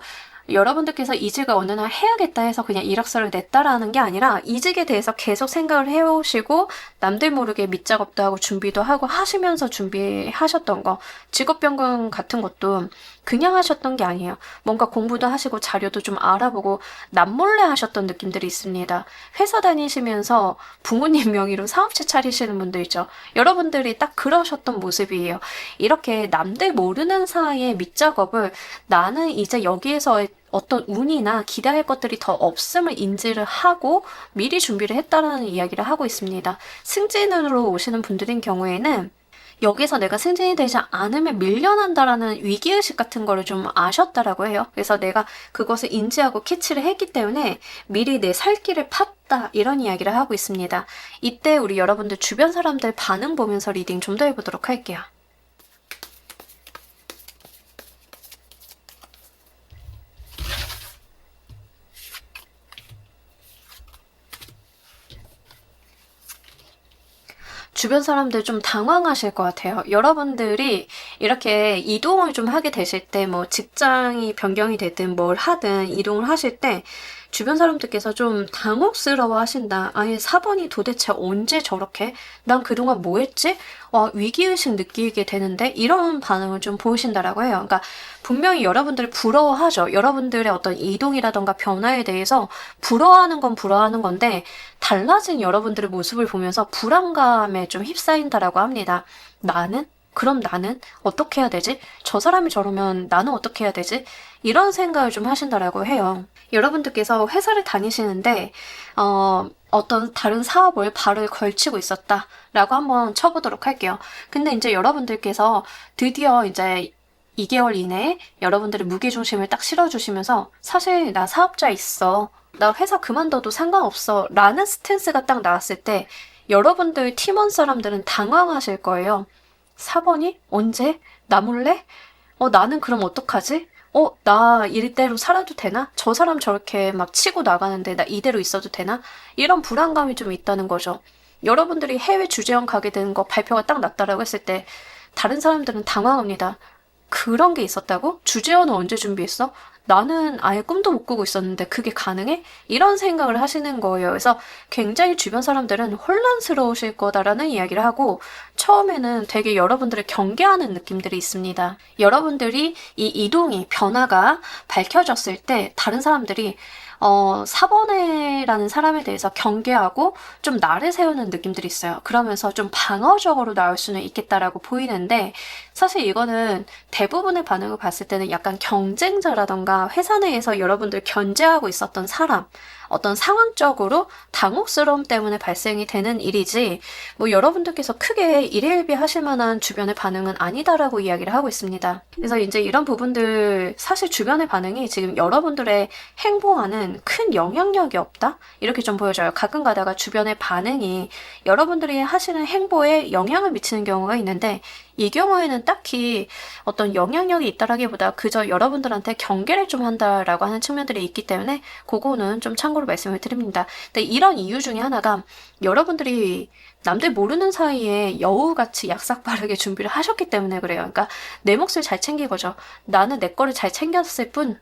여러분들께서 이직을 어느 날 해야겠다 해서 그냥 이력서를 냈다라는 게 아니라 이직에 대해서 계속 생각을 해오시고 남들 모르게 밑작업도 하고 준비도 하고 하시면서 준비하셨던 거, 직업 변경 같은 것도 그냥 하셨던 게 아니에요. 뭔가 공부도 하시고 자료도 좀 알아보고 남몰래 하셨던 느낌들이 있습니다. 회사 다니시면서 부모님 명의로 사업체 차리시는 분들 있죠. 여러분들이 딱 그러셨던 모습이에요. 이렇게 남들 모르는 사이에 밑작업을 나는 이제 여기에서 어떤 운이나 기대할 것들이 더 없음을 인지를 하고 미리 준비를 했다라는 이야기를 하고 있습니다. 승진으로 오시는 분들인 경우에는 여기서 내가 승진이 되지 않으면 밀려난다라는 위기의식 같은 거를 좀 아셨다라고 해요. 그래서 내가 그것을 인지하고 캐치를 했기 때문에 미리 내 살 길을 팠다 이런 이야기를 하고 있습니다. 이때 우리 여러분들 주변 사람들 반응 보면서 리딩 좀 더 해보도록 할게요. 주변 사람들 좀 당황하실 것 같아요. 여러분들이 이렇게 이동을 좀 하게 되실 때 뭐 직장이 변경이 되든 뭘 하든 이동을 하실 때 주변 사람들께서 좀 당혹스러워 하신다. 아니 4번이 도대체 언제 저렇게? 난 그동안 뭐 했지? 위기의식 느끼게 되는데 이런 반응을 좀 보이신다라고 해요. 그러니까 분명히 여러분들이 부러워하죠. 여러분들의 어떤 이동이라던가 변화에 대해서 부러워하는 건 부러워하는 건데 달라진 여러분들의 모습을 보면서 불안감에 좀 휩싸인다라고 합니다. 그럼 나는 어떻게 해야 되지? 저 사람이 저러면 나는 어떻게 해야 되지? 이런 생각을 좀 하신다라고 해요. 여러분들께서 회사를 다니시는데 어떤 다른 사업을 발을 걸치고 있었다라고 한번 쳐보도록 할게요. 근데 이제 여러분들께서 드디어 이제 2개월 이내에 여러분들의 무게중심을 딱 실어주시면서 사실 나 사업자 있어. 나 회사 그만둬도 상관없어. 라는 스탠스가 딱 나왔을 때 여러분들 팀원 사람들은 당황하실 거예요. 4번이? 언제? 나 몰래? 나는 그럼 어떡하지? 나 이대로 살아도 되나? 저 사람 저렇게 막 치고 나가는데 나 이대로 있어도 되나? 이런 불안감이 좀 있다는 거죠. 여러분들이 해외 주재원 가게 되는 거 발표가 딱 났다라고 했을 때 다른 사람들은 당황합니다. 그런 게 있었다고? 주재원은 언제 준비했어? 나는 아예 꿈도 못 꾸고 있었는데 그게 가능해? 이런 생각을 하시는 거예요. 그래서 굉장히 주변 사람들은 혼란스러우실 거다라는 이야기를 하고 처음에는 되게 여러분들을 경계하는 느낌들이 있습니다. 여러분들이 이 이동이 변화가 밝혀졌을 때 다른 사람들이 4번에라는 사람에 대해서 경계하고 좀 나를 세우는 느낌들이 있어요. 그러면서 좀 방어적으로 나올 수는 있겠다라고 보이는데 사실 이거는 대부분의 반응을 봤을 때는 약간 경쟁자라던가 회사 내에서 여러분들 견제하고 있었던 사람, 어떤 상황적으로 당혹스러움 때문에 발생이 되는 일이지 뭐 여러분들께서 크게 일일비 하실 만한 주변의 반응은 아니다라고 이야기를 하고 있습니다. 그래서 이제 이런 부분들 사실 주변의 반응이 지금 여러분들의 행보와는 큰 영향력이 없다? 이렇게 좀 보여져요. 가끔 가다가 주변의 반응이 여러분들이 하시는 행보에 영향을 미치는 경우가 있는데 이 경우에는 딱히 어떤 영향력이 있다라기보다 그저 여러분들한테 경계를 좀 한다라고 하는 측면들이 있기 때문에 그거는 좀 참고로 말씀을 드립니다. 근데 이런 이유 중에 하나가 여러분들이 남들 모르는 사이에 여우같이 약삭 빠르게 준비를 하셨기 때문에 그래요. 그러니까 내 몫을 잘 챙긴 거죠. 나는 내 거를 잘 챙겼을 뿐,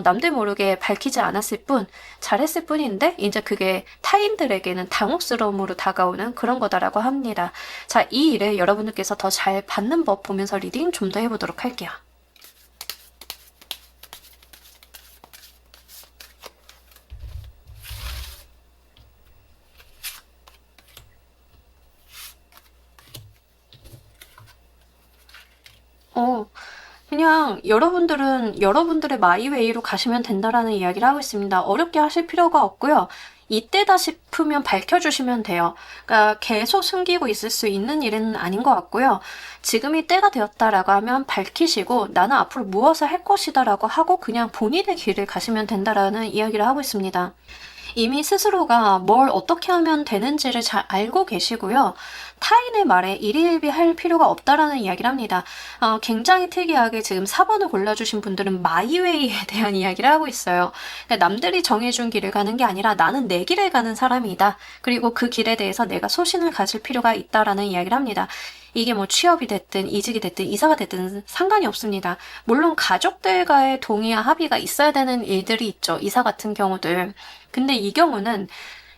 남들 모르게 밝히지 않았을 뿐, 잘했을 뿐인데 이제 그게 타인들에게는 당혹스러움으로 다가오는 그런 거다라고 합니다. 자, 이 일을 여러분들께서 더 잘 받는 법 보면서 리딩 좀 더 해보도록 할게요. 그냥 여러분들은 여러분들의 마이웨이로 가시면 된다라는 이야기를 하고 있습니다. 어렵게 하실 필요가 없고요. 이때다 싶으면 밝혀주시면 돼요. 그러니까 계속 숨기고 있을 수 있는 일은 아닌 것 같고요. 지금이 때가 되었다라고 하면 밝히시고 나는 앞으로 무엇을 할 것이다라고 하고 그냥 본인의 길을 가시면 된다라는 이야기를 하고 있습니다. 이미 스스로가 뭘 어떻게 하면 되는지를 잘 알고 계시고요. 타인의 말에 일희일비할 필요가 없다라는 이야기를 합니다. 굉장히 특이하게 지금 4번을 골라주신 분들은 마이웨이에 대한 이야기를 하고 있어요. 그러니까 남들이 정해준 길을 가는 게 아니라 나는 내 길을 가는 사람이다. 그리고 그 길에 대해서 내가 소신을 가질 필요가 있다라는 이야기를 합니다. 이게 뭐 취업이 됐든 이직이 됐든 이사가 됐든 상관이 없습니다. 물론 가족들과의 동의와 합의가 있어야 되는 일들이 있죠. 이사 같은 경우들. 근데 이 경우는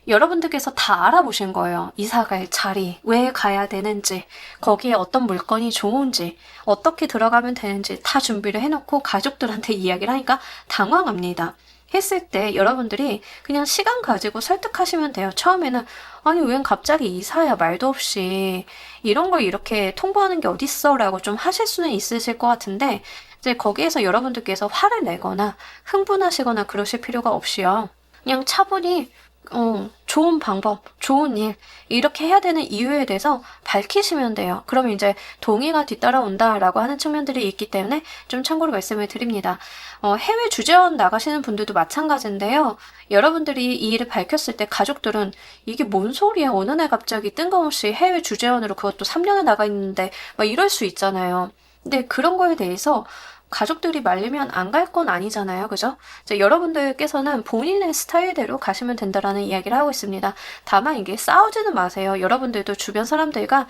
여러분들께서 다 알아보신 거예요. 이사 갈 자리, 왜 가야 되는지, 거기에 어떤 물건이 좋은지, 어떻게 들어가면 되는지 다 준비를 해놓고 가족들한테 이야기를 하니까 당황합니다. 했을 때 여러분들이 그냥 시간 가지고 설득하시면 돼요. 처음에는 아니 웬 갑자기 이사야 말도 없이 이런 걸 이렇게 통보하는 게 어딨어 라고 좀 하실 수는 있으실 것 같은데 이제 거기에서 여러분들께서 화를 내거나 흥분하시거나 그러실 필요가 없이요. 그냥 차분히 좋은 방법, 좋은 일, 이렇게 해야 되는 이유에 대해서 밝히시면 돼요. 그럼 이제 동의가 뒤따라온다라고 하는 측면들이 있기 때문에 좀 참고로 말씀을 드립니다. 해외 주재원 나가시는 분들도 마찬가지인데요. 여러분들이 이 일을 밝혔을 때 가족들은 이게 뭔 소리야? 어느 날 갑자기 뜬금없이 해외 주재원으로 그것도 3년을 나가 있는데 막 이럴 수 있잖아요. 근데 그런 거에 대해서 가족들이 말리면 안 갈 건 아니잖아요. 그죠? 이제 여러분들께서는 본인의 스타일대로 가시면 된다라는 이야기를 하고 있습니다. 다만 이게 싸우지는 마세요. 여러분들도 주변 사람들과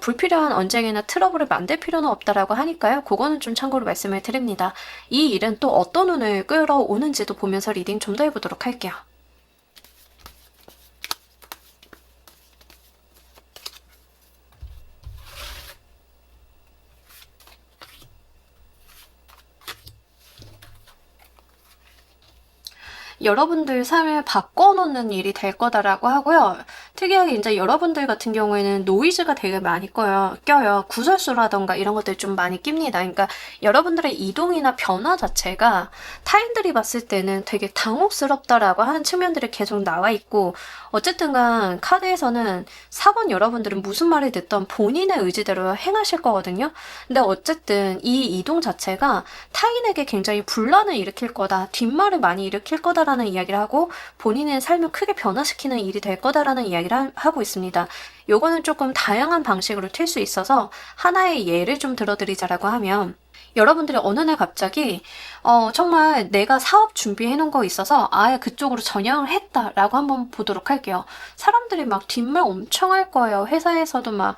불필요한 언쟁이나 트러블을 만들 필요는 없다라고 하니까요. 그거는 좀 참고로 말씀을 드립니다. 이 일은 또 어떤 운을 끌어오는지도 보면서 리딩 좀 더 해보도록 할게요. 여러분들 삶을 바꿔놓는 일이 될 거다라고 하고요. 특이하게 이제 여러분들 같은 경우에는 노이즈가 되게 많이 껴요. 구설수라던가 이런 것들 좀 많이 낍니다. 그러니까 여러분들의 이동이나 변화 자체가 타인들이 봤을 때는 되게 당혹스럽다라고 하는 측면들이 계속 나와 있고 어쨌든 간 카드에서는 4번 여러분들은 무슨 말을 듣던 본인의 의지대로 행하실 거거든요. 근데 어쨌든 이 이동 자체가 타인에게 굉장히 분란을 일으킬 거다. 뒷말을 많이 일으킬 거다라는 이야기를 하고 본인의 삶을 크게 변화시키는 일이 될 거다라는 이야기를 하고 있습니다. 요거는 조금 다양한 방식으로 틀 수 있어서 하나의 예를 좀 들어드리자라고 하면 여러분들이 어느 날 갑자기 정말 내가 사업 준비해 놓은 거 있어서 아예 그쪽으로 전향을 했다라고 한번 보도록 할게요. 사람들이 막 뒷말 엄청 할 거예요. 회사에서도 막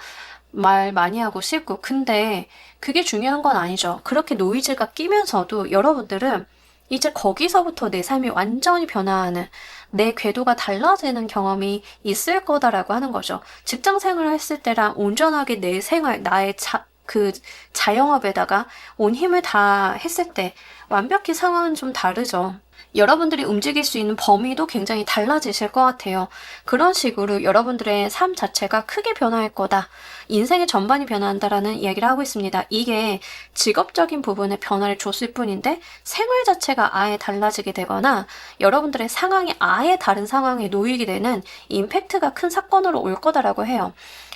말 많이 하고 싶고 근데 그게 중요한 건 아니죠. 그렇게 노이즈가 끼면서도 여러분들은 이제 거기서부터 내 삶이 완전히 변화하는 내 궤도가 달라지는 경험이 있을 거다라고 하는 거죠. 직장 생활을 했을 때랑 온전하게 내 생활, 나의 자영업에다가 온 힘을 다 했을 때 완벽히 상황은 좀 다르죠. 여러분들이 움직일 수 있는 범위도 굉장히 달라지실 것 같아요. 그런 식으로 여러분들의 삶 자체가 크게 변화할 거다. 인생의 전반이 변화한다라는 이야기를 하고 있습니다. 이게 직업적인 부분에 변화를 줬을 뿐인데 생활 자체가 아예 달라지게 되거나 여러분들의 상황이 아예 다른 상황에 놓이게 되는 임팩트가 큰 사건으로 올 거다라고 해요.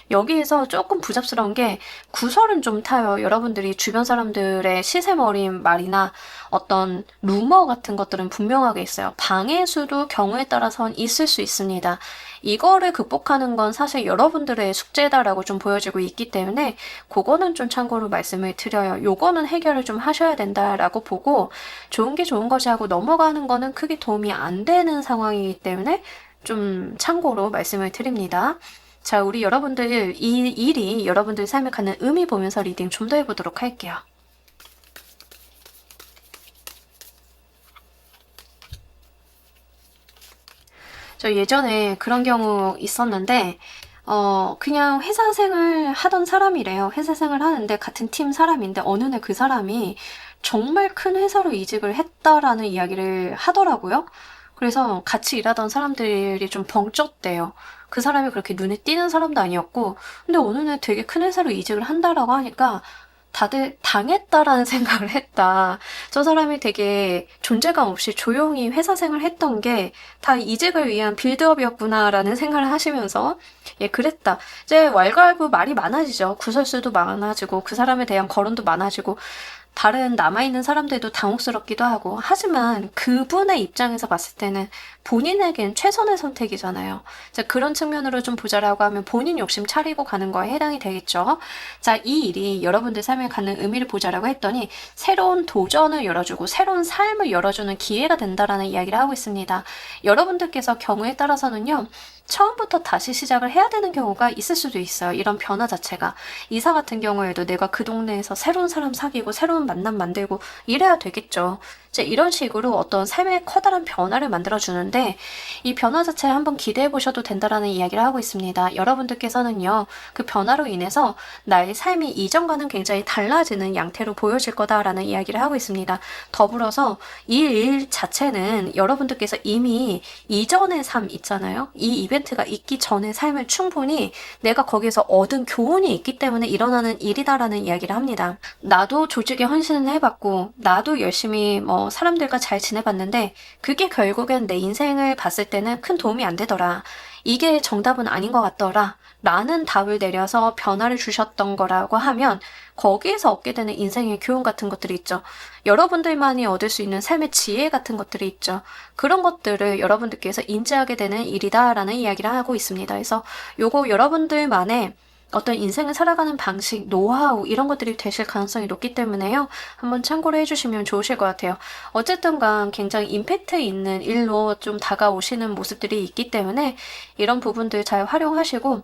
여기에서 조금 부잡스러운 게 구설은 좀 타요. 여러분들이 주변 사람들의 시샘어린 말이나 어떤 루머 같은 것들은 분명하게 있어요. 방해 수도 경우에 따라선 있을 수 있습니다. 이거를 극복하는 건 사실 여러분들의 숙제다라고 좀 보여지고 있기 때문에 그거는 좀 참고로 말씀을 드려요. 요거는 해결을 좀 하셔야 된다라고 보고 좋은 게 좋은 것이 하고 넘어가는 거는 크게 도움이 안 되는 상황이기 때문에 좀 참고로 말씀을 드립니다. 자, 우리 여러분들 이 일이 여러분들 삶에 갖는 의미 보면서 리딩 좀 더 해보도록 할게요. 저 예전에 그런 경우 있었는데, 그냥 회사 생활 하던 사람이래요. 회사 생활 하는데 같은 팀 사람인데 어느 날 그 사람이 정말 큰 회사로 이직을 했다라는 이야기를 하더라고요. 그래서 같이 일하던 사람들이 좀 벙쪘대요. 그 사람이 그렇게 눈에 띄는 사람도 아니었고, 근데 어느 날 되게 큰 회사로 이직을 한다라고 하니까 다들 당했다라는 생각을 했다. 저 사람이 되게 존재감 없이 조용히 회사 생활 했던 게 다 이직을 위한 빌드업이었구나라는 생각을 하시면서 예, 그랬다. 이제 왈가왈부 말이 많아지죠. 구설수도 많아지고 그 사람에 대한 거론도 많아지고 다른 남아있는 사람들도 당혹스럽기도 하고 하지만 그분의 입장에서 봤을 때는 본인에겐 최선의 선택이잖아요. 자, 그런 측면으로 좀 보자라고 하면 본인 욕심 차리고 가는 거에 해당이 되겠죠. 자, 이 일이 여러분들 삶에 갖는 의미를 보자라고 했더니 새로운 도전을 열어주고 새로운 삶을 열어주는 기회가 된다라는 이야기를 하고 있습니다. 여러분들께서 경우에 따라서는요. 처음부터 다시 시작을 해야 되는 경우가 있을 수도 있어요. 이런 변화 자체가. 이사 같은 경우에도 내가 그 동네에서 새로운 사람 사귀고 새로운 만남 만들고 이래야 되겠죠. 이제 이런 식으로 어떤 삶의 커다란 변화를 만들어주는데 이 변화 자체를 한번 기대해 보셔도 된다라는 이야기를 하고 있습니다. 여러분들께서는요. 그 변화로 인해서 나의 삶이 이전과는 굉장히 달라지는 양태로 보여질 거다라는 이야기를 하고 있습니다. 더불어서 이 일 자체는 여러분들께서 이미 이전의 삶 있잖아요. 이 이벤트가 있기 전의 삶을 충분히 내가 거기에서 얻은 교훈이 있기 때문에 일어나는 일이다라는 이야기를 합니다. 나도 조직에 헌신을 해봤고 나도 열심히 사람들과 잘 지내봤는데 그게 결국엔 내 인생을 봤을 때는 큰 도움이 안 되더라. 이게 정답은 아닌 것 같더라. 라는 답을 내려서 변화를 주셨던 거라고 하면 거기에서 얻게 되는 인생의 교훈 같은 것들이 있죠. 여러분들만이 얻을 수 있는 삶의 지혜 같은 것들이 있죠. 그런 것들을 여러분들께서 인지하게 되는 일이다라는 이야기를 하고 있습니다. 그래서 요거 여러분들만의 어떤 인생을 살아가는 방식, 노하우 이런 것들이 되실 가능성이 높기 때문에요. 한번 참고를 해주시면 좋으실 것 같아요. 어쨌든 간 굉장히 임팩트 있는 일로 좀 다가오시는 모습들이 있기 때문에 이런 부분들 잘 활용하시고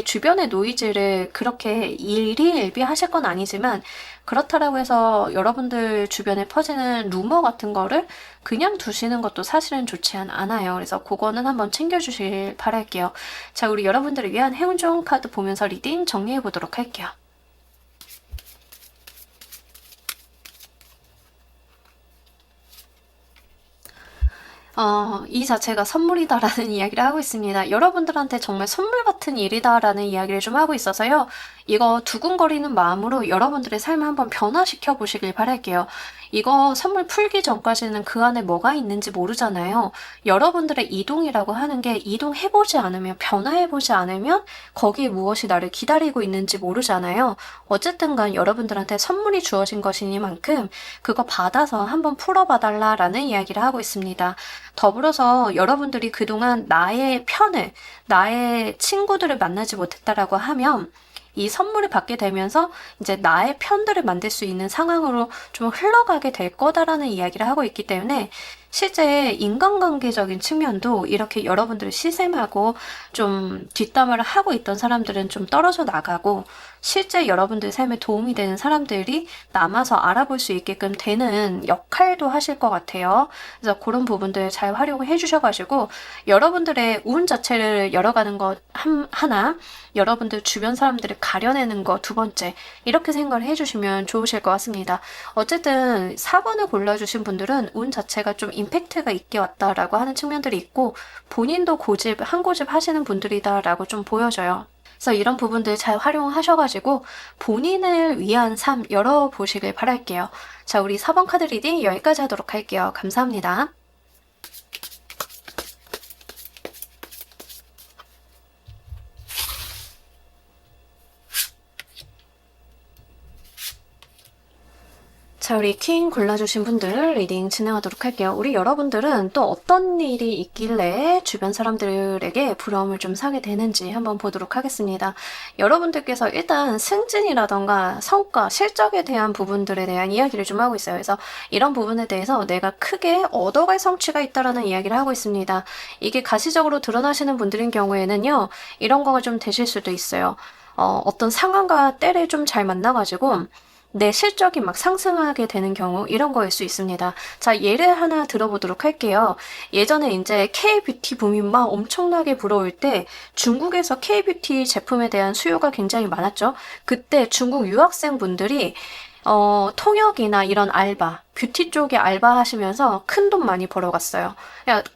주변의 노이즈를 그렇게 일희일비하실 건 아니지만 그렇다라고 해서 여러분들 주변에 퍼지는 루머 같은 거를 그냥 두시는 것도 사실은 좋지 않아요. 그래서 그거는 한번 챙겨주실 바랄게요. 자, 우리 여러분들을 위한 행운 좋은 카드 보면서 리딩 정리해 보도록 할게요. 이 자체가 선물이다라는 이야기를 하고 있습니다. 여러분들한테 정말 선물 같은 일이다라는 이야기를 좀 하고 있어서요. 이거 두근거리는 마음으로 여러분들의 삶을 한번 변화시켜 보시길 바랄게요. 이거 선물 풀기 전까지는 그 안에 뭐가 있는지 모르잖아요. 여러분들의 이동이라고 하는 게 이동해보지 않으면, 변화해보지 않으면 거기에 무엇이 나를 기다리고 있는지 모르잖아요. 어쨌든 간 여러분들한테 선물이 주어진 것이니만큼 그거 받아서 한번 풀어봐달라라는 이야기를 하고 있습니다. 더불어서 여러분들이 그동안 나의 편을, 나의 친구들을 만나지 못했다라고 하면 이 선물을 받게 되면서 이제 나의 편들을 만들 수 있는 상황으로 좀 흘러가게 될 거다라는 이야기를 하고 있기 때문에 실제 인간관계적인 측면도 이렇게 여러분들을 시샘하고 좀 뒷담화를 하고 있던 사람들은 좀 떨어져 나가고 실제 여러분들 삶에 도움이 되는 사람들이 남아서 알아볼 수 있게끔 되는 역할도 하실 것 같아요. 그래서 그런 부분들 잘 활용해 주셔가지고 여러분들의 운 자체를 열어가는 것 하나, 여러분들 주변 사람들을 가려내는 거 두 번째, 이렇게 생각을 해주시면 좋으실 것 같습니다. 어쨌든 4번을 골라주신 분들은 운 자체가 좀 임팩트가 있게 왔다라고 하는 측면들이 있고 본인도 한 고집 하시는 분들이다라고 좀 보여져요. 그래서 이런 부분들 잘 활용하셔가지고 본인을 위한 삶 열어보시길 바랄게요. 자, 우리 4번 카드 리딩 여기까지 하도록 할게요. 감사합니다. 자, 우리 퀸 골라주신 분들 리딩 진행하도록 할게요. 우리 여러분들은 또 어떤 일이 있길래 주변 사람들에게 부러움을 좀 사게 되는지 한번 보도록 하겠습니다. 여러분들께서 일단 승진이라던가 성과, 실적에 대한 부분들에 대한 이야기를 좀 하고 있어요. 그래서 이런 부분에 대해서 내가 크게 얻어갈 성취가 있다라는 이야기를 하고 있습니다. 이게 가시적으로 드러나시는 분들인 경우에는요, 이런 거가 좀 되실 수도 있어요. 어떤 상황과 때를 좀 잘 만나가지고 내 실적이 막 상승하게 되는 경우 이런 거일 수 있습니다. 자, 예를 하나 들어보도록 할게요. 예전에 이제 K-뷰티 붐이 막 엄청나게 불어올 때 중국에서 K-뷰티 제품에 대한 수요가 굉장히 많았죠. 그때 중국 유학생분들이 통역이나 이런 알바, 뷰티 쪽에 알바하시면서 큰 돈 많이 벌어갔어요.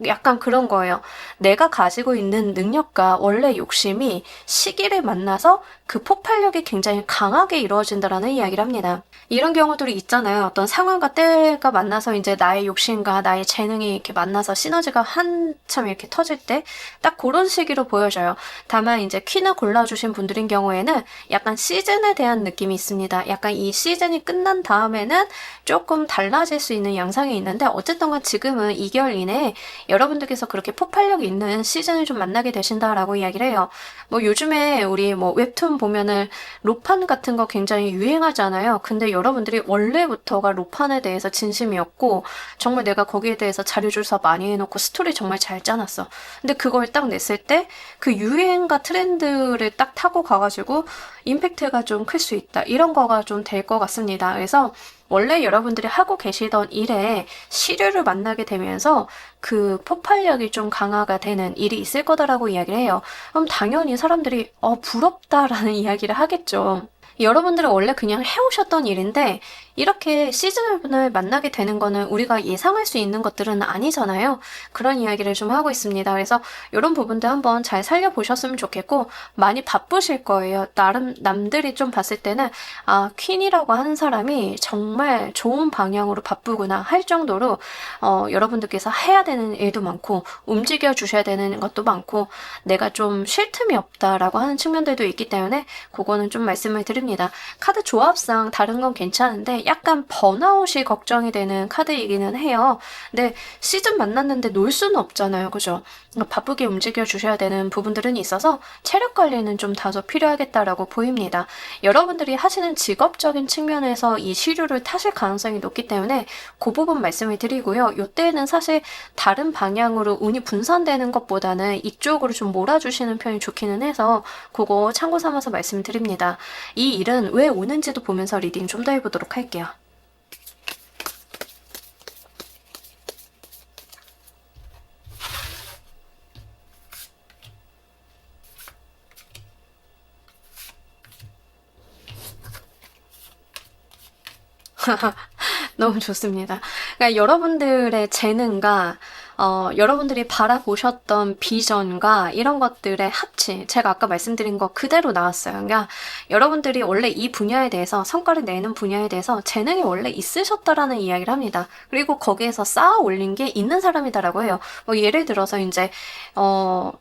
약간 그런 거예요. 내가 가지고 있는 능력과 원래 욕심이 시기를 만나서 그 폭발력이 굉장히 강하게 이루어진다라는 이야기를 합니다. 이런 경우들이 있잖아요. 어떤 상황과 때가 만나서 이제 나의 욕심과 나의 재능이 이렇게 만나서 시너지가 한참 이렇게 터질 때 딱 그런 시기로 보여져요. 다만 이제 퀸을 골라주신 분들인 경우에는 약간 시즌에 대한 느낌이 있습니다. 약간 이 시즌이 끝난 다음에는 조금 달라질 수 있는 양상이 있는데 어쨌든 간 지금은 2개월 이내에 여러분들께서 그렇게 폭발력 있는 시즌을 좀 만나게 되신다라고 이야기를 해요. 뭐 요즘에 우리 뭐 웹툰 보면은 로판 같은 거 굉장히 유행하잖아요. 근데 여러분들이 원래부터가 로판에 대해서 진심이었고 정말 내가 거기에 대해서 자료조사 많이 해놓고 스토리 정말 잘 짜놨어. 근데 그걸 딱 냈을 때 그 유행과 트렌드를 딱 타고 가가지고 임팩트가 좀 클 수 있다. 이런 거가 좀 될 것 같습니다. 그래서 원래 여러분들이 하고 계시던 일에 시류를 만나게 되면서 그 폭발력이 좀 강화가 되는 일이 있을 거다라고 이야기를 해요. 그럼 당연히 사람들이 부럽다라는 이야기를 하겠죠. 여러분들은 원래 그냥 해오셨던 일인데 이렇게 시즌을 만나게 되는 거는 우리가 예상할 수 있는 것들은 아니잖아요. 그런 이야기를 좀 하고 있습니다. 그래서 이런 부분들 한번 잘 살려보셨으면 좋겠고 많이 바쁘실 거예요. 나름 남들이 좀 봤을 때는 퀸이라고 하는 사람이 정말 좋은 방향으로 바쁘구나 할 정도로 여러분들께서 해야 되는 일도 많고 움직여 주셔야 되는 것도 많고 내가 좀 쉴 틈이 없다라고 하는 측면들도 있기 때문에 그거는 좀 말씀을 드립니다. 카드 조합상 다른 건 괜찮은데 약간 번아웃이 걱정이 되는 카드이기는 해요. 근데 시즌 만났는데 놀 수는 없잖아요. 그죠? 바쁘게 움직여 주셔야 되는 부분들은 있어서 체력 관리는 좀 다소 필요하겠다라고 보입니다. 여러분들이 하시는 직업적인 측면에서 이 시류를 타실 가능성이 높기 때문에 그 부분 말씀을 드리고요. 이때는 사실 다른 방향으로 운이 분산되는 것보다는 이쪽으로 좀 몰아주시는 편이 좋기는 해서 그거 참고 삼아서 말씀드립니다. 이 일은 왜 오는지도 보면서 리딩 좀 더 해보도록 할게요. 너무 좋습니다. 그러니까 여러분들의 재능과 여러분들이 바라보셨던 비전과 이런 것들의 합치, 제가 아까 말씀드린 거 그대로 나왔어요. 그러니까 여러분들이 원래 이 분야에 대해서 성과를 내는 분야에 대해서 재능이 원래 있으셨다라는 이야기를 합니다. 그리고 거기에서 쌓아 올린 게 있는 사람이다라고 해요. 뭐 예를 들어서 이제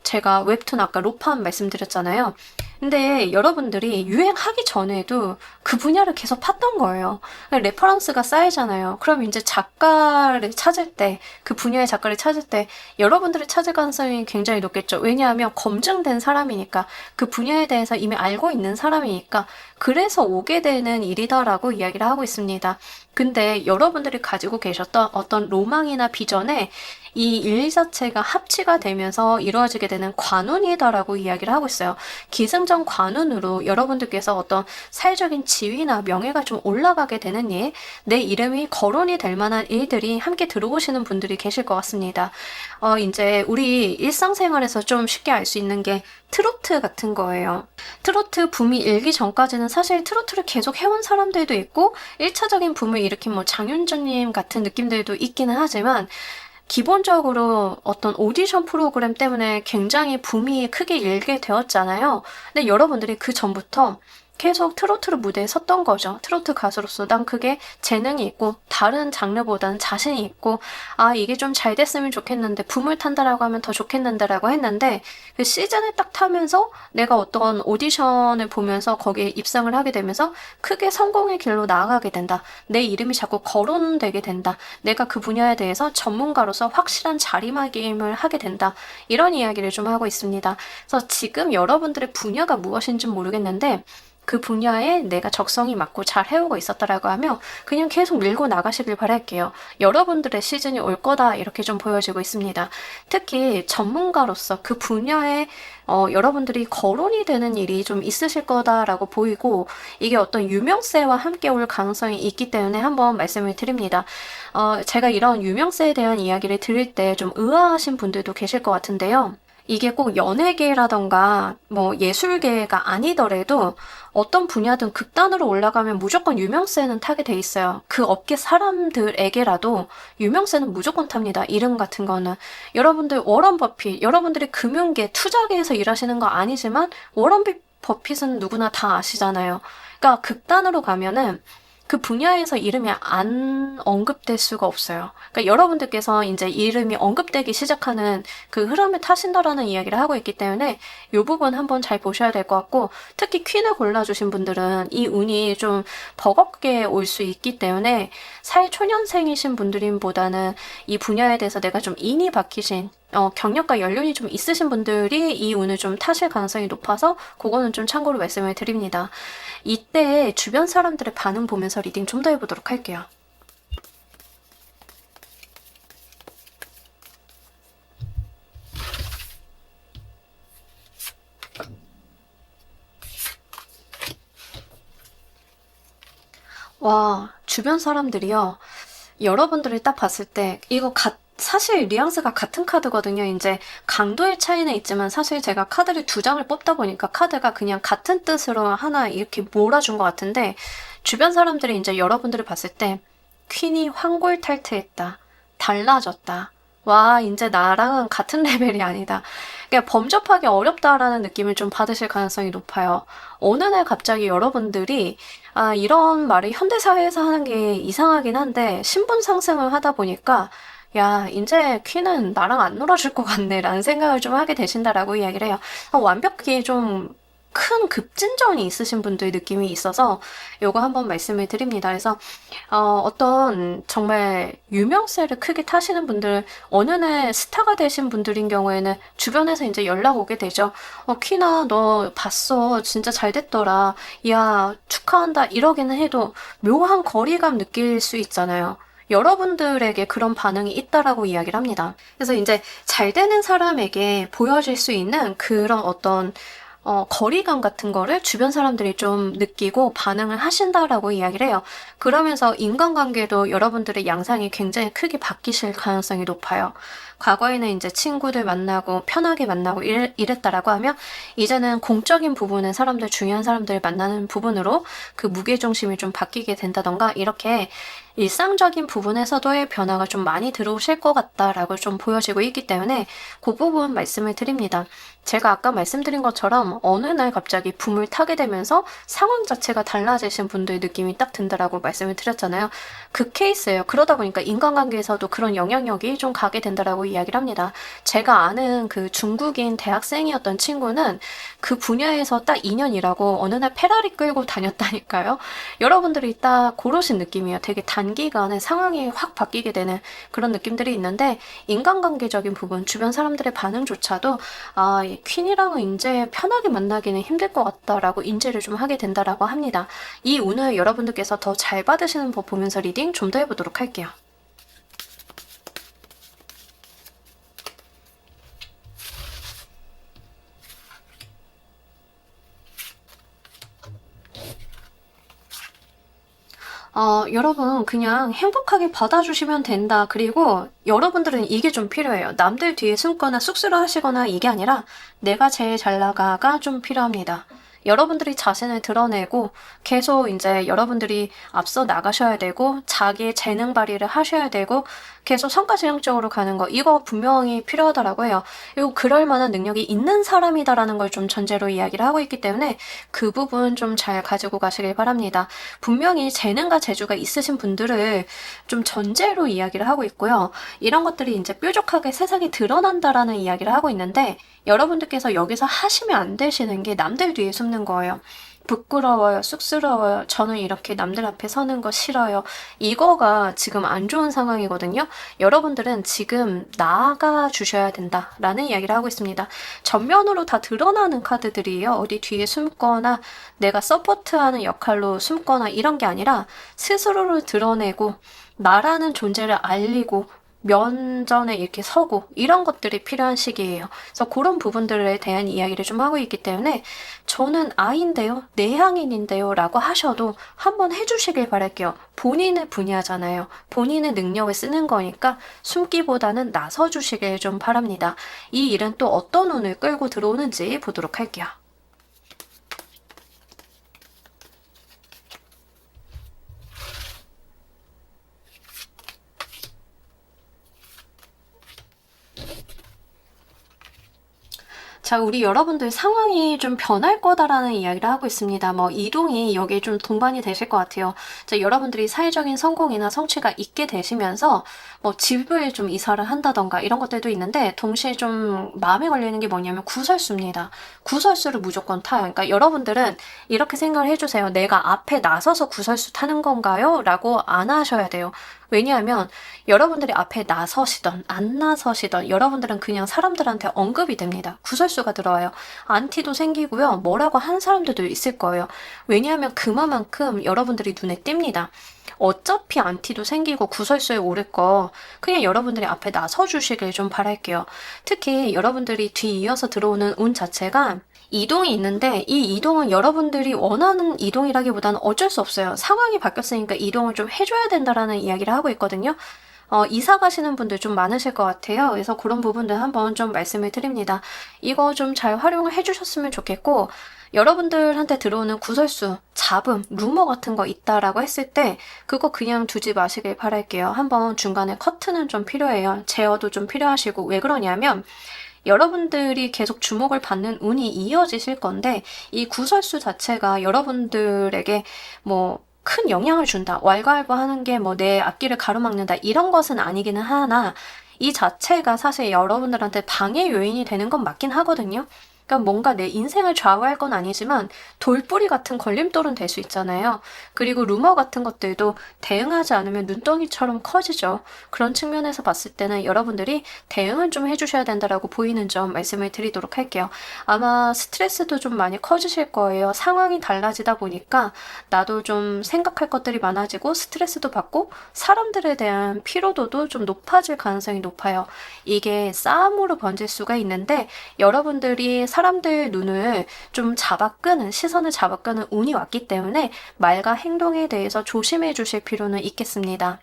제가 웹툰 아까 로판 말씀드렸잖아요. 근데 여러분들이 유행하기 전에도 그 분야를 계속 팠던 거예요. 레퍼런스가 쌓이잖아요. 그럼 이제 작가를 찾을 때, 그 분야의 작가를 찾을 때 여러분들을 찾을 가능성이 굉장히 높겠죠. 왜냐하면 검증된 사람이니까, 그 분야에 대해서 이미 알고 있는 사람이니까 그래서 오게 되는 일이다라고 이야기를 하고 있습니다. 근데 여러분들이 가지고 계셨던 어떤 로망이나 비전에 이 일 자체가 합치가 되면서 이루어지게 되는 관운이다라고 이야기를 하고 있어요. 기승전 관운으로 여러분들께서 어떤 사회적인 지위나 명예가 좀 올라가게 되는 일, 내 이름이 거론이 될 만한 일들이 함께 들어오시는 분들이 계실 것 같습니다. 이제 우리 일상생활에서 좀 쉽게 알 수 있는 게 트로트 같은 거예요. 트로트 붐이 일기 전까지는 사실 트로트를 계속 해온 사람들도 있고 1차적인 붐을 일으킨 뭐 장윤정님 같은 느낌들도 있기는 하지만 기본적으로 어떤 오디션 프로그램 때문에 굉장히 붐이 크게 일게 되었잖아요. 근데 여러분들이 그 전부터 계속 트로트 무대에 섰던 거죠. 트로트 가수로서 난 그게 재능이 있고 다른 장르보다는 자신이 있고 이게 좀 잘 됐으면 좋겠는데 붐을 탄다라고 하면 더 좋겠는데라고 했는데 그 시즌을 딱 타면서 내가 어떤 오디션을 보면서 거기에 입상을 하게 되면서 크게 성공의 길로 나아가게 된다. 내 이름이 자꾸 거론되게 된다. 내가 그 분야에 대해서 전문가로서 확실한 자리매김을 하게 된다. 이런 이야기를 좀 하고 있습니다. 그래서 지금 여러분들의 분야가 무엇인지 모르겠는데 그 분야에 내가 적성이 맞고 잘 해오고 있었다라고 하면 그냥 계속 밀고 나가시길 바랄게요. 여러분들의 시즌이 올 거다 이렇게 좀 보여지고 있습니다. 특히 전문가로서 그 분야에 여러분들이 거론이 되는 일이 좀 있으실 거다라고 보이고 이게 어떤 유명세와 함께 올 가능성이 있기 때문에 한번 말씀을 드립니다. 제가 이런 유명세에 대한 이야기를 드릴 때 좀 의아하신 분들도 계실 것 같은데요. 이게 꼭 연예계라던가 뭐 예술계가 아니더라도 어떤 분야든 극단으로 올라가면 무조건 유명세는 타게 돼 있어요. 그 업계 사람들에게라도 유명세는 무조건 탑니다. 이름 같은 거는. 여러분들 워런 버핏, 여러분들이 금융계, 투자계에서 일하시는 거 아니지만 워런 버핏은 누구나 다 아시잖아요. 그러니까 극단으로 가면은 그 분야에서 이름이 안 언급될 수가 없어요. 그러니까 여러분들께서 이제 이름이 언급되기 시작하는 그 흐름에 타신다라는 이야기를 하고 있기 때문에 이 부분 한번 잘 보셔야 될 것 같고 특히 퀸을 골라주신 분들은 이 운이 좀 버겁게 올 수 있기 때문에 사회초년생이신 분들보다는 이 분야에 대해서 내가 좀 인이 박히신 경력과 연륜이 좀 있으신 분들이 이 운을 좀 타실 가능성이 높아서 그거는 좀 참고로 말씀을 드립니다. 이때 주변 사람들의 반응 보면서 리딩 좀 더 해보도록 할게요. 와, 주변 사람들이요. 여러분들을 딱 봤을 때 이거 사실 뉘앙스가 같은 카드거든요. 이제 강도의 차이는 있지만 사실 제가 카드를 두 장을 뽑다 보니까 카드가 그냥 같은 뜻으로 하나 이렇게 몰아준 것 같은데 주변 사람들이 이제 여러분들을 봤을 때 퀸이 환골탈태했다. 달라졌다. 와, 이제 나랑은 같은 레벨이 아니다. 그러니까 범접하기 어렵다라는 느낌을 좀 받으실 가능성이 높아요. 어느 날 갑자기 여러분들이 이런 말을 현대사회에서 하는 게 이상하긴 한데 신분 상승을 하다 보니까 야, 이제 퀸은 나랑 안 놀아줄 것 같네 라는 생각을 좀 하게 되신다라고 이야기를 해요. 완벽히 좀 큰 급진전이 있으신 분들 느낌이 있어서 요거 한번 말씀을 드립니다. 그래서 어떤 정말 유명세를 크게 타시는 분들 어느 날 스타가 되신 분들인 경우에는 주변에서 이제 연락 오게 되죠. 퀸아 너 봤어 진짜 잘 됐더라. 야 축하한다 이러기는 해도 묘한 거리감 느낄 수 있잖아요. 여러분들에게 그런 반응이 있다라고 이야기를 합니다. 그래서 이제 잘 되는 사람에게 보여질 수 있는 그런 어떤 거리감 같은 거를 주변 사람들이 좀 느끼고 반응을 하신다라고 이야기를 해요. 그러면서 인간관계도 여러분들의 양상이 굉장히 크게 바뀌실 가능성이 높아요. 과거에는 이제 친구들 만나고 편하게 만나고 이랬다라고 하면 이제는 공적인 부분은 사람들, 중요한 사람들을 만나는 부분으로 그 무게중심이 좀 바뀌게 된다던가 이렇게 일상적인 부분에서도의 변화가 좀 많이 들어오실 것 같다라고 좀 보여지고 있기 때문에 그 부분 말씀을 드립니다. 제가 아까 말씀드린 것처럼 어느 날 갑자기 붐을 타게 되면서 상황 자체가 달라지신 분들의 느낌이 딱 든다라고 말씀을 드렸잖아요. 그 케이스예요. 그러다 보니까 인간관계에서도 그런 영향력이 좀 가게 된다라고 이야기를 합니다. 제가 아는 그 중국인 대학생이었던 친구는 그 분야에서 딱 2년 일하고 어느 날 페라리 끌고 다녔다니까요. 여러분들이 딱 고르신 느낌이에요. 되게 단기간에 상황이 확 바뀌게 되는 그런 느낌들이 있는데 인간관계적인 부분, 주변 사람들의 반응조차도 퀸이랑은 이제 편하게 만나기는 힘들 것 같다라고 인지를 좀 하게 된다라고 합니다. 이 운을 여러분들께서 더 잘 받으시는 법 보면서 리딩 좀 더 해보도록 할게요. 여러분 그냥 행복하게 받아주시면 된다. 그리고 여러분들은 이게 좀 필요해요. 남들 뒤에 숨거나 쑥스러워 하시거나 이게 아니라 내가 제일 잘 나가가 좀 필요합니다. 여러분들이 자신을 드러내고 계속 이제 여러분들이 앞서 나가셔야 되고 자기의 재능 발휘를 하셔야 되고 계속 성과 지향적으로 가는 거 이거 분명히 필요하다라고 해요. 그리고 그럴 만한 능력이 있는 사람이다라는 걸 좀 전제로 이야기를 하고 있기 때문에 그 부분 좀 잘 가지고 가시길 바랍니다. 분명히 재능과 재주가 있으신 분들을 좀 전제로 이야기를 하고 있고요. 이런 것들이 이제 뾰족하게 세상에 드러난다라는 이야기를 하고 있는데 여러분들께서 여기서 하시면 안 되시는 게 남들 뒤에 숨는 거예요. 부끄러워요, 쑥스러워요, 저는 이렇게 남들 앞에 서는 거 싫어요. 이거가 지금 안 좋은 상황이거든요. 여러분들은 지금 나아가 주셔야 된다라는 이야기를 하고 있습니다. 전면으로 다 드러나는 카드들이에요. 어디 뒤에 숨거나 내가 서포트하는 역할로 숨거나 이런 게 아니라 스스로를 드러내고 나라는 존재를 알리고 면전에 이렇게 서고 이런 것들이 필요한 시기예요. 그래서 그런 부분들에 대한 이야기를 좀 하고 있기 때문에 저는 아인데요, 내향인인데요 라고 하셔도 한번 해주시길 바랄게요. 본인의 분야잖아요. 본인의 능력을 쓰는 거니까 숨기보다는 나서주시길 좀 바랍니다. 이 일은 또 어떤 운을 끌고 들어오는지 보도록 할게요. 자, 우리 여러분들 상황이 좀 변할 거다라는 이야기를 하고 있습니다. 뭐 이동이 여기에 좀 동반이 되실 것 같아요. 자, 여러분들이 사회적인 성공이나 성취가 있게 되시면서 뭐 집을 좀 이사를 한다던가 이런 것들도 있는데 동시에 좀 마음에 걸리는 게 뭐냐면 구설수입니다. 구설수를 무조건 타요. 그러니까 여러분들은 이렇게 생각을 해주세요. 내가 앞에 나서서 구설수 타는 건가요? 라고 안 하셔야 돼요. 왜냐하면 여러분들이 앞에 나서시던 안 나서시던 여러분들은 그냥 사람들한테 언급이 됩니다. 구설수가 들어와요. 안티도 생기고요. 뭐라고 한 사람들도 있을 거예요. 왜냐하면 그만큼 여러분들이 눈에 띕니다. 어차피 안티도 생기고 구설수에 오를 거 그냥 여러분들이 앞에 나서주시길 좀 바랄게요. 특히 여러분들이 뒤이어서 들어오는 운 자체가 이동이 있는데 이 이동은 여러분들이 원하는 이동이라기보다는 어쩔 수 없어요. 상황이 바뀌었으니까 이동을 좀 해줘야 된다라는 이야기를 하고 있거든요. 이사 가시는 분들 좀 많으실 것 같아요. 그래서 그런 부분들 한번 좀 말씀을 드립니다. 이거 좀 잘 활용을 해주셨으면 좋겠고 여러분들한테 들어오는 구설수, 잡음, 루머 같은 거 있다라고 했을 때 그거 그냥 두지 마시길 바랄게요. 한번 중간에 커트는 좀 필요해요. 제어도 좀 필요하시고 왜 그러냐면 여러분들이 계속 주목을 받는 운이 이어지실 건데 이 구설수 자체가 여러분들에게 뭐 큰 영향을 준다. 왈가왈부하는 게 뭐 내 앞길을 가로막는다. 이런 것은 아니기는 하나 이 자체가 사실 여러분들한테 방해 요인이 되는 건 맞긴 하거든요. 그러니까 뭔가 내 인생을 좌우할 건 아니지만 돌뿌리 같은 걸림돌은 될 수 있잖아요. 그리고 루머 같은 것들도 대응하지 않으면 눈덩이처럼 커지죠. 그런 측면에서 봤을 때는 여러분들이 대응은 좀 해주셔야 된다라고 보이는 점 말씀을 드리도록 할게요. 아마 스트레스도 좀 많이 커지실 거예요. 상황이 달라지다 보니까 나도 좀 생각할 것들이 많아지고 스트레스도 받고 사람들에 대한 피로도도 좀 높아질 가능성이 높아요. 이게 싸움으로 번질 수가 있는데 여러분들이 사람들 눈을 좀 잡아끄는 시선을 잡아끄는 운이 왔기 때문에 말과 행동에 대해서 조심해 주실 필요는 있겠습니다.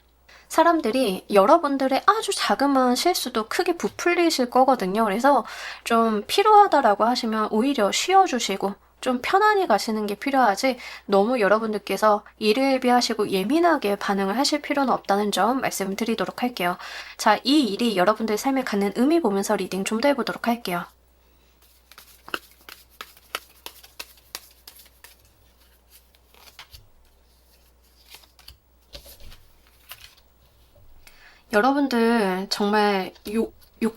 사람들이 여러분들의 아주 자그마한 실수도 크게 부풀리실 거거든요. 그래서 좀 필요하다라고 하시면 오히려 쉬어주시고 좀 편안히 가시는 게 필요하지 너무 여러분들께서 일일비하시고 예민하게 반응을 하실 필요는 없다는 점 말씀을 드리도록 할게요. 자, 이 일이 여러분들 삶에 갖는 의미 보면서 리딩 좀 더 해보도록 할게요. 여러분들 정말 요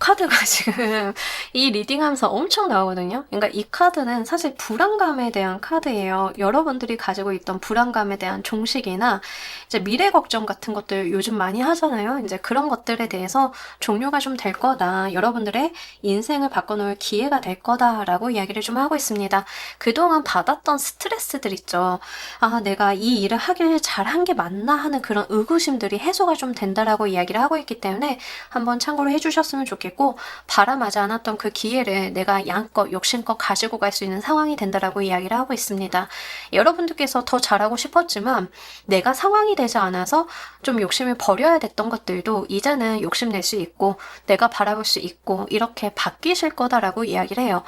카드가 지금 이 리딩하면서 엄청 나오거든요. 그러니까 이 카드는 사실 불안감에 대한 카드예요. 여러분들이 가지고 있던 불안감에 대한 종식이나 이제 미래 걱정 같은 것들 요즘 많이 하잖아요. 이제 그런 것들에 대해서 종료가 좀 될 거다. 여러분들의 인생을 바꿔놓을 기회가 될 거다라고 이야기를 좀 하고 있습니다. 그동안 받았던 스트레스들 있죠. 아, 내가 이 일을 하길 잘한 게 맞나 하는 그런 의구심들이 해소가 좀 된다라고 이야기를 하고 있기 때문에 한번 참고로 해주셨으면 좋겠습니다. 좋겠고, 바람하지 않았던 그 기회를 내가 양껏 욕심껏 가지고 갈 수 있는 상황이 된다라고 이야기를 하고 있습니다. 여러분들께서 더 잘하고 싶었지만 내가 상황이 되지 않아서 좀 욕심을 버려야 됐던 것들도 이제는 욕심낼 수 있고 내가 바라볼 수 있고 이렇게 바뀌실 거다라고 이야기를 해요.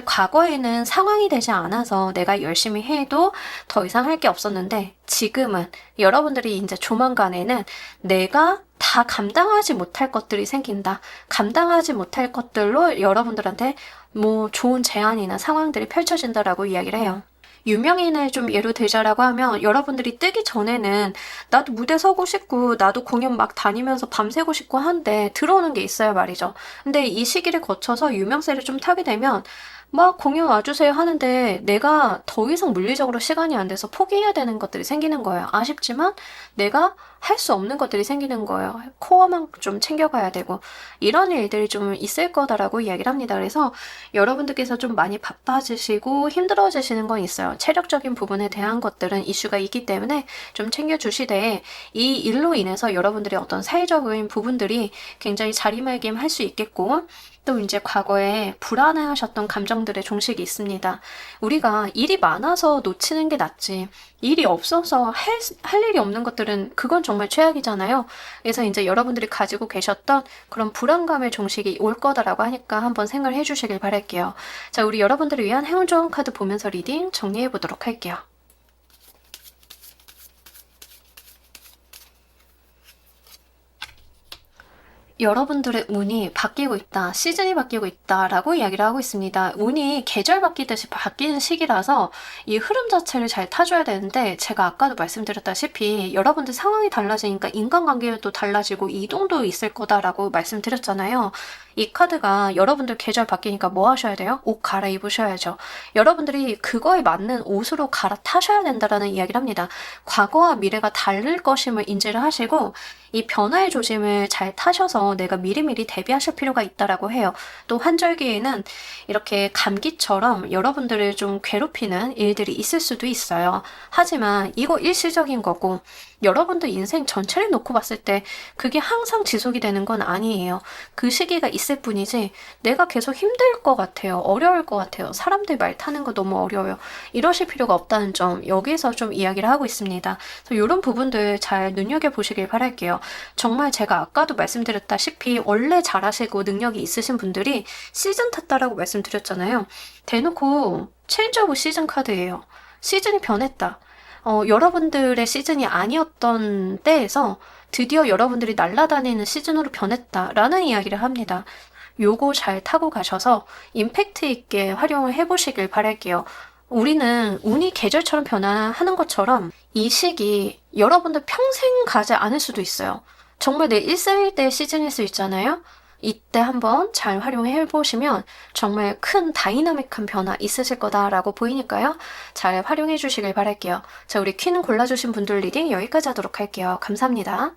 과거에는 상황이 되지 않아서 내가 열심히 해도 더 이상 할 게 없었는데, 지금은 여러분들이 이제 조만간에는 내가 다 감당하지 못할 것들이 생긴다. 감당하지 못할 것들로 여러분들한테 뭐 좋은 제안이나 상황들이 펼쳐진다라고 이야기를 해요. 유명인을 좀 예로 들자라고 하면, 여러분들이 뜨기 전에는 나도 무대 서고 싶고 나도 공연 막 다니면서 밤새고 싶고 한데 들어오는 게 있어요 말이죠. 근데 이 시기를 거쳐서 유명세를 좀 타게 되면 막 공연 와주세요 하는데 내가 더 이상 물리적으로 시간이 안 돼서 포기해야 되는 것들이 생기는 거예요. 아쉽지만 내가 할 수 없는 것들이 생기는 거예요. 코어만 좀 챙겨가야 되고 이런 일들이 좀 있을 거다라고 이야기를 합니다. 그래서 여러분들께서 좀 많이 바빠지시고 힘들어지시는 건 있어요. 체력적인 부분에 대한 것들은 이슈가 있기 때문에 좀 챙겨주시되, 이 일로 인해서 여러분들의 어떤 사회적인 부분들이 굉장히 자리매김할 수 있겠고, 또 이제 과거에 불안해하셨던 감정들의 종식이 있습니다. 우리가 일이 많아서 놓치는 게 낫지, 일이 없어서 할 일이 없는 것들은 그건 정말 최악이잖아요. 그래서 이제 여러분들이 가지고 계셨던 그런 불안감의 종식이 올 거다라고 하니까 한번 생각을 해주시길 바랄게요. 자, 우리 여러분들을 위한 행운 좋은 카드 보면서 리딩 정리해 보도록 할게요. 여러분들의 운이 바뀌고 있다, 시즌이 바뀌고 있다라고 이야기를 하고 있습니다. 운이 계절 바뀌듯이 바뀌는 시기라서 이 흐름 자체를 잘 타줘야 되는데, 제가 아까도 말씀드렸다시피 여러분들 상황이 달라지니까 인간관계도 달라지고 이동도 있을 거다라고 말씀드렸잖아요. 이 카드가 여러분들 계절 바뀌니까 뭐 하셔야 돼요? 옷 갈아입으셔야죠. 여러분들이 그거에 맞는 옷으로 갈아타셔야 된다라는 이야기를 합니다. 과거와 미래가 다를 것임을 인지를 하시고 이 변화의 조짐을 잘 타셔서 내가 미리미리 대비하실 필요가 있다라고 해요. 또 환절기에는 이렇게 감기처럼 여러분들을 좀 괴롭히는 일들이 있을 수도 있어요. 하지만 이거 일시적인 거고, 여러분들 인생 전체를 놓고 봤을 때 그게 항상 지속이 되는 건 아니에요. 그 시기가 있을 뿐이지 내가 계속 힘들 것 같아요, 어려울 것 같아요, 사람들 말 타는 거 너무 어려워요, 이러실 필요가 없다는 점 여기에서 좀 이야기를 하고 있습니다. 그래서 이런 부분들 잘 눈여겨보시길 바랄게요. 정말 제가 아까도 말씀드렸다시피 원래 잘하시고 능력이 있으신 분들이 시즌 탔다라고 말씀드렸잖아요. 대놓고 체인지 오브 시즌 카드예요. 시즌이 변했다. 여러분들의 시즌이 아니었던 때에서 드디어 여러분들이 날아다니는 시즌으로 변했다라는 이야기를 합니다. 요거 잘 타고 가셔서 임팩트 있게 활용을 해보시길 바랄게요. 우리는 운이 계절처럼 변화하는 것처럼 이 시기 여러분들 평생 가지 않을 수도 있어요. 정말 내 일생일대의 시즌일 수 있잖아요. 이때 한번 잘 활용해 보시면 정말 큰 다이나믹한 변화 있으실 거다라고 보이니까요. 잘 활용해 주시길 바랄게요. 자, 우리 퀸 골라주신 분들 리딩 여기까지 하도록 할게요. 감사합니다.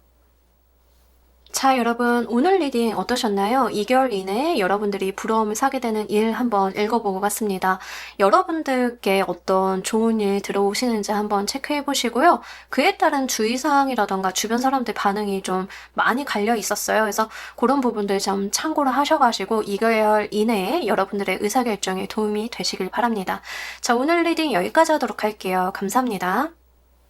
자, 여러분 오늘 리딩 어떠셨나요? 2개월 이내에 여러분들이 부러움을 사게 되는 일 한번 읽어보고 갔습니다. 여러분들께 어떤 좋은 일 들어오시는지 한번 체크해 보시고요. 그에 따른 주의사항이라던가 주변 사람들 반응이 좀 많이 갈려 있었어요. 그래서 그런 부분들 좀 참고를 하셔가지고 2개월 이내에 여러분들의 의사결정에 도움이 되시길 바랍니다. 자, 오늘 리딩 여기까지 하도록 할게요. 감사합니다.